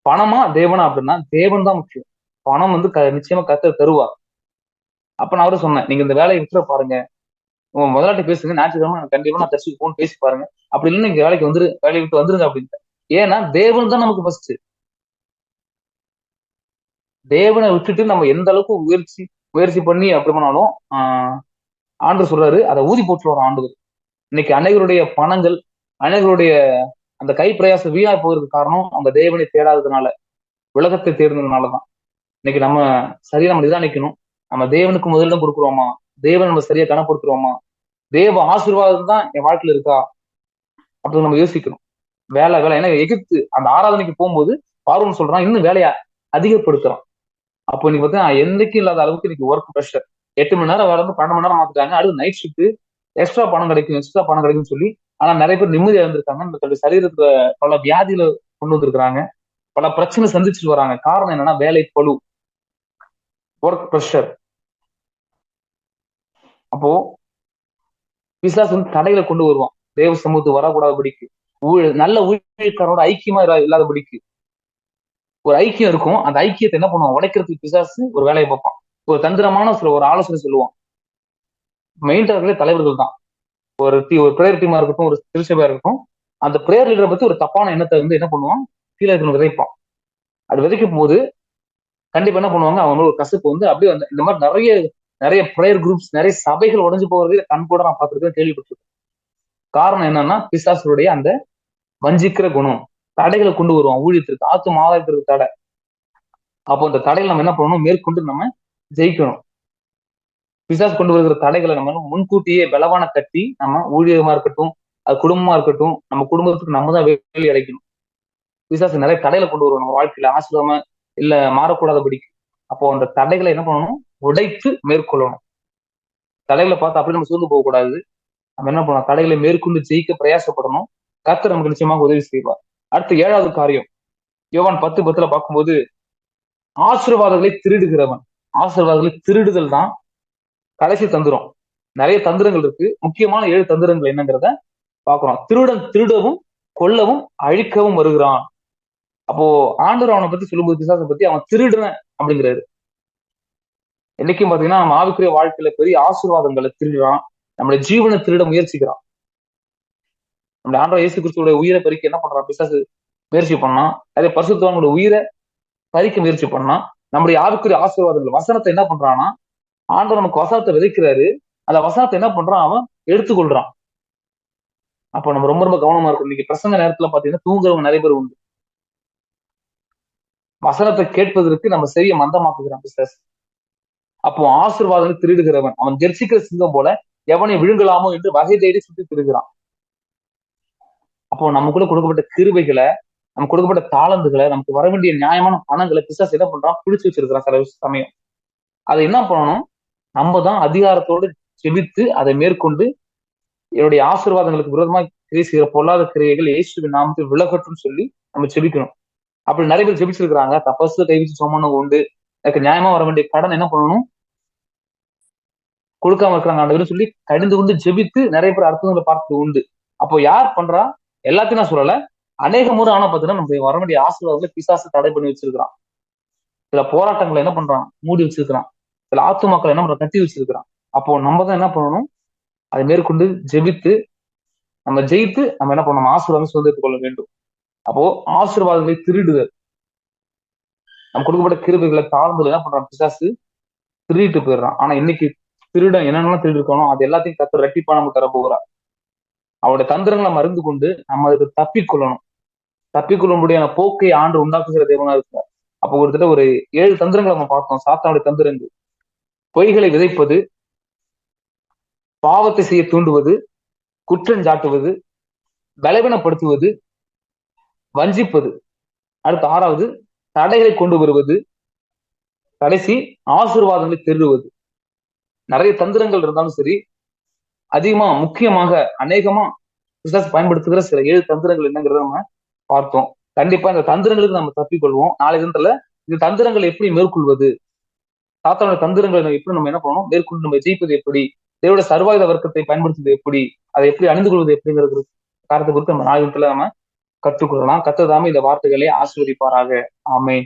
பணமா தேவனா அப்படின்னா தேவன் தான் முக்கியம். பணம் வந்து நிச்சயமா கர்த்தர் தருவார். அப்ப நான் அவரை சொன்னேன், நீங்க இந்த வேலையை விட்டுற பாருங்க. உங்க முதலாளி பேசுங்க, ஞாயிற்றுக்கிழமை கண்டிப்பா நான் தரிசிக்கு போன்னு பேசி பாருங்க. அப்படி இல்லைன்னா நீங்க வேலைக்கு வந்துரு, வேலையை விட்டு வந்துருங்க அப்படின்னு. ஏன்னா தேவன் தான் நமக்கு ஃபர்ஸ்ட். தேவனை விட்டுட்டு நம்ம எந்த அளவுக்கு முயற்சி பண்ணி அப்படி பண்ணாலும் ஆண்டு சொல்றாரு அதை ஊதி போட்டுருவார் ஆண்டு. இன்னைக்கு அனைவருடைய பணங்கள், அனைவருடைய அந்த கை பிரயாசம் வீணா போகிறதுக்கு காரணம் அந்த தேவனை தேடாததுனால, உலகத்தை தேர்ந்ததுனாலதான். இன்னைக்கு நம்ம சரியா நம்ம நிதானிக்கணும். நம்ம தேவனுக்கு முதலிடம் கொடுக்குறோமா? தேவன் நம்ம சரியா கனப்படுத்துறோமா? தேவ ஆசீர்வாதம் தான் என் வாழ்க்கையில இருக்கா அப்படின்னு நம்ம யோசிக்கணும். வேலை வேலை ஏன்னா எகிப்து அந்த ஆராதனைக்கு போகும்போது பார்வன் சொல்றான் இன்னும் வேலையை அதிகப்படுத்துறான். அப்போ நீங்க பார்த்தீங்கன்னா என்னைக்கும் இல்லாத அளவுக்கு இன்னைக்கு ஒர்க் ப்ரெஷர். 8 மணி நேரம் வேலை வந்து 12 மணி நேரம் மாத்திட்டாங்க. அடுத்து நைட் ஷிஃப்ட், எக்ஸ்ட்ரா பணம் கிடைக்கும்னு சொல்லி. ஆனா நிறைய பேர் நிம்மதியா இருந்திருக்காங்க. இந்த சரீரத்துல பல வியாதியில கொண்டு வந்திருக்கிறாங்க. பல பிரச்சனை சந்திச்சுட்டு வராங்க. காரணம் என்னன்னா வேலை பளு, ஒர்க் ப்ரெஷர். அப்போ பிசாசு வந்து தடைகளை கொண்டு வருவான். தேவ சமூகத்துக்கு வரக்கூடாதபடிக்கு, நல்ல ஊழியக்காரோட ஐக்கியமா இல்லாதபடிக்கு. ஒரு ஐக்கியம் இருக்கும். அந்த ஐக்கியத்தை என்ன பண்ணுவான்? உடைக்கிறதுக்கு பிசாசு ஒரு வேலையை பார்ப்பான். ஒரு தந்திரமான ஒரு ஆலோசனை சொல்லுவான். மெயின் தலைவர்கள் தான். ஒரு பிரேயர் டீமா இருக்கட்டும், ஒரு திருச்சபையா இருக்கட்டும், அந்த பிரேயர் லீடரை பத்தி ஒரு தப்பான எண்ணத்தை வந்து என்ன பண்ணுவான்? கீழே இருக்கணும் விதைப்பான். அது விதைக்கும் போது கண்டிப்பா என்ன பண்ணுவாங்க? அவங்க ஒரு கசப்பு வந்து அப்படியே வந்து இந்த மாதிரி நிறைய நிறைய பிரேயர் குரூப்ஸ், நிறைய சபைகள் உடஞ்சு போகிறதே கண் கூட நான் பார்த்துருக்கேன், கேள்விப்பட்டிருக்கேன். காரணம் என்னன்னா பிசாசுடைய அந்த வஞ்சிக்கிற குணம் தடைகளை கொண்டு வருவான் ஊழியத்திற்கு, ஆத்தும் ஆதாயத்திற்கு தடை. அப்போ அந்த தடைகளை நம்ம என்ன பண்ணணும்? மேற்கொண்டு நம்ம ஜெயிக்கணும். பிசாசு கொண்டு வருகிற தடைகளை நம்ம முன்கூட்டியே பலவான கட்டி நம்ம ஊழியமா இருக்கட்டும், அது குடும்பமா இருக்கட்டும், நம்ம குடும்பத்துக்கு நம்ம தான் வேலை அடைக்கணும். பிசாசு நிறைய தடைகளை கொண்டு வருவோம் நம்ம வாழ்க்கையில ஆசிரம இல்ல மாறக்கூடாதபடிக்கு. அப்போ அந்த தடைகளை என்ன பண்ணணும்? உடைத்து மேற்கொள்ளணும். தடைகளை பார்த்து அப்படி நம்ம சூழ்ந்து போகக்கூடாது. நம்ம என்ன பண்ணணும்? தடைகளை மேற்கொண்டு ஜெயிக்க பிரயாசப்படணும். கர்த்தர் நமக்கு நிச்சயமாக உதவி செய்வார். அடுத்து 7வது காரியம், யோவான் 10:10 பார்க்கும்போது ஆசீர்வாதங்களை திருடுகிறவன். ஆசீர்வாதங்களை திருடுதல் தான் கடைசி தந்திரம். நிறைய தந்திரங்கள் இருக்கு. முக்கியமான 7 தந்திரங்கள் என்னங்கிறத பாக்குறோம். திருடன் திருடவும் கொல்லவும் அழிக்கவும் வருகிறான். அப்போ ஆண்டவர் அவனை பத்தி சொல்லும்போது பிசாசை பத்தி அவன் திருடுறன் அப்படிங்கிறாரு. என்னைக்கும் பாத்தீங்கன்னா நம்ம ஆவிக்குரிய வாழ்க்கையில பெரிய ஆசீர்வாதங்களை திருடுறான். நம்மளுடைய ஜீவனை திருட முயற்சிக்கிறான். நம்முடைய ஆண்டவர் இயேசு கிறிஸ்துவோட உயிரை பறிக்க என்ன பண்றான்? பிசாசு முயற்சி பண்ணான். அதே பரிசுத்தவான்களுடைய உயிரை பறிக்க முயற்சி பண்ணான். நம்முடைய ஆவிக்குரிய ஆசீர்வாதங்கள் வசனத்தை என்ன பண்றான்னா, ஆண்டவர் நமக்கு வசனத்தை விதைக்கிறாரு. அந்த வசனத்தை என்ன பண்றான்? அவன் எடுத்துக்கொள்றான். அப்போ நம்ம ரொம்ப ரொம்ப கவனமா இருக்கும். இன்னைக்கு பிரசங்க நேரத்துல பாத்தீங்கன்னா தூங்குறவங்க நிறைய பேர் உண்டு. வசனத்தை கேட்பதற்கு நம்ம செய்ய மந்தமாக்குகிறான் பிசாசு. அப்போ ஆசீர்வாதங்களை திருடுகிறவன் அவன் கெர்ச்சிக்கிற சிங்கம் போல எவனை விழுங்கலாமோ என்று வகை தேடி சுற்றி திருகிறான். அப்போ நமக்குள்ள கொடுக்கப்பட்ட கிருபைகளை, நமக்கு கொடுக்கப்பட்ட தாளந்துகளை, நமக்கு வர வேண்டிய நியாயமான பணங்களை பிசாசு என்ன பண்றான்? பிடிச்சு வச்சிருக்கிறான் சில சமயம். அதை என்ன பண்ணணும்? நம்ம தான் அதிகாரத்தோடு செபித்து அதை மேற்கொண்டு என்னுடைய ஆசீர்வாதங்களுக்கு விரோதமா கிரியை செய்கிற பொல்லாத கிரியைகள் இயேசுவின் நாமத்தில் விலகட்டும்னு சொல்லி நம்ம செபிக்கணும். அப்படி நிறைய பேர் ஜெபிச்சிருக்கிறாங்க. தபசு கை வச்சு சொன்னவங்க உண்டு. எனக்கு நியாயமா வர வேண்டிய கடன் என்ன பண்ணணும்? கொடுக்காம இருக்கிறாங்க ஆண்டவர்னு சொல்லி கடிந்து கொண்டு ஜெபித்து நிறைய பேர் அற்புதங்களை பார்த்தது உண்டு. அப்போ யார் பண்றா? எல்லாத்தையும் நான் சொல்லல, அநேக முறை ஆனா பார்த்தீங்கன்னா நம்ம வர வேண்டிய ஆசீர்வாதங்களை பிசாசு தடை பண்ணி வச்சிருக்கிறான். சில போராட்டங்களை என்ன பண்றான்? மூடி வச்சிருக்கிறான். சில ஆத்துமாக்களை என்ன பண்றான்? கட்டி வச்சிருக்கிறான். அப்போ நம்ம தான் என்ன பண்ணணும்? அதை மேற்கொண்டு ஜெபித்து நம்ம ஜெயித்து நம்ம என்ன பண்ணணும்? ஆசீர்வாதம் சுதந்திரத்துக் கொள்ள வேண்டும். அப்போ ஆசீர்வாதங்களை திருடுதல், நம்ம கொடுக்கப்பட்ட கிருபைகளை தாழ்ந்து என்ன பண்றான்? பிசாசு திருடிட்டு போயிடுறான். ஆனா இன்னைக்கு திருடன் என்னென்னலாம் திருடி இருக்கணும் அது எல்லாத்தையும் கத்து ரெட்டிப்பா நம்ம தர போகிறார். அவருடைய தந்திரங்களை நம்ம அறிந்து கொண்டு நம்ம அதுக்கு தப்பிக்கொள்ளணும். தப்பிக்கொள்ள முடியாத போக்கை ஆண்டு உண்டாக்குகிற தேவனா இருக்கிறார். அப்போ ஒரு 7 தந்திரங்களை நம்ம பார்த்தோம். சாத்தானுடைய தந்திரங்கள்: பொய்களை விதைப்பது, பாவத்தை செய்ய தூண்டுவது, குற்றம் சாட்டுவது, பலவீனப்படுத்துவது, வஞ்சிப்பது. அடுத்து ஆறாவது, தடைகளை கொண்டு வருவது. கடைசி, ஆசீர்வாதங்களை திருடுவது. நிறைய தந்திரங்கள் இருந்தாலும் சரி, அதிகமா முக்கியமாக அநேகமா பிசாசு பயன்படுத்துகிற சில 7 தந்திரங்கள் என்னங்கிறத நம்ம பார்த்தோம். கண்டிப்பா இந்த தந்திரங்களுக்கு நம்ம தப்பிக்கொள்வோம். நாளை தினத்துல இந்த தந்திரங்களை எப்படி மேற்கொள்வது, சாத்தானோட தந்திரங்களை எப்படி நம்ம என்ன பண்ணணும், மேற்கொண்டு நம்ம ஜெயிப்பது எப்படி, தேவோட சர்வாயுத வர்க்கத்தை பயன்படுத்துவது எப்படி, அதை எப்படி அணிந்து கொள்வது எப்படிங்கிறது காரணத்தை குறித்து நம்ம நாளை தினத்துல நம்ம கற்றுக்கொள்ளலாம். கர்த்தர் தாமே இந்த வார்த்தைகளை ஆசீர்வதிப்பாராக. ஆமென்.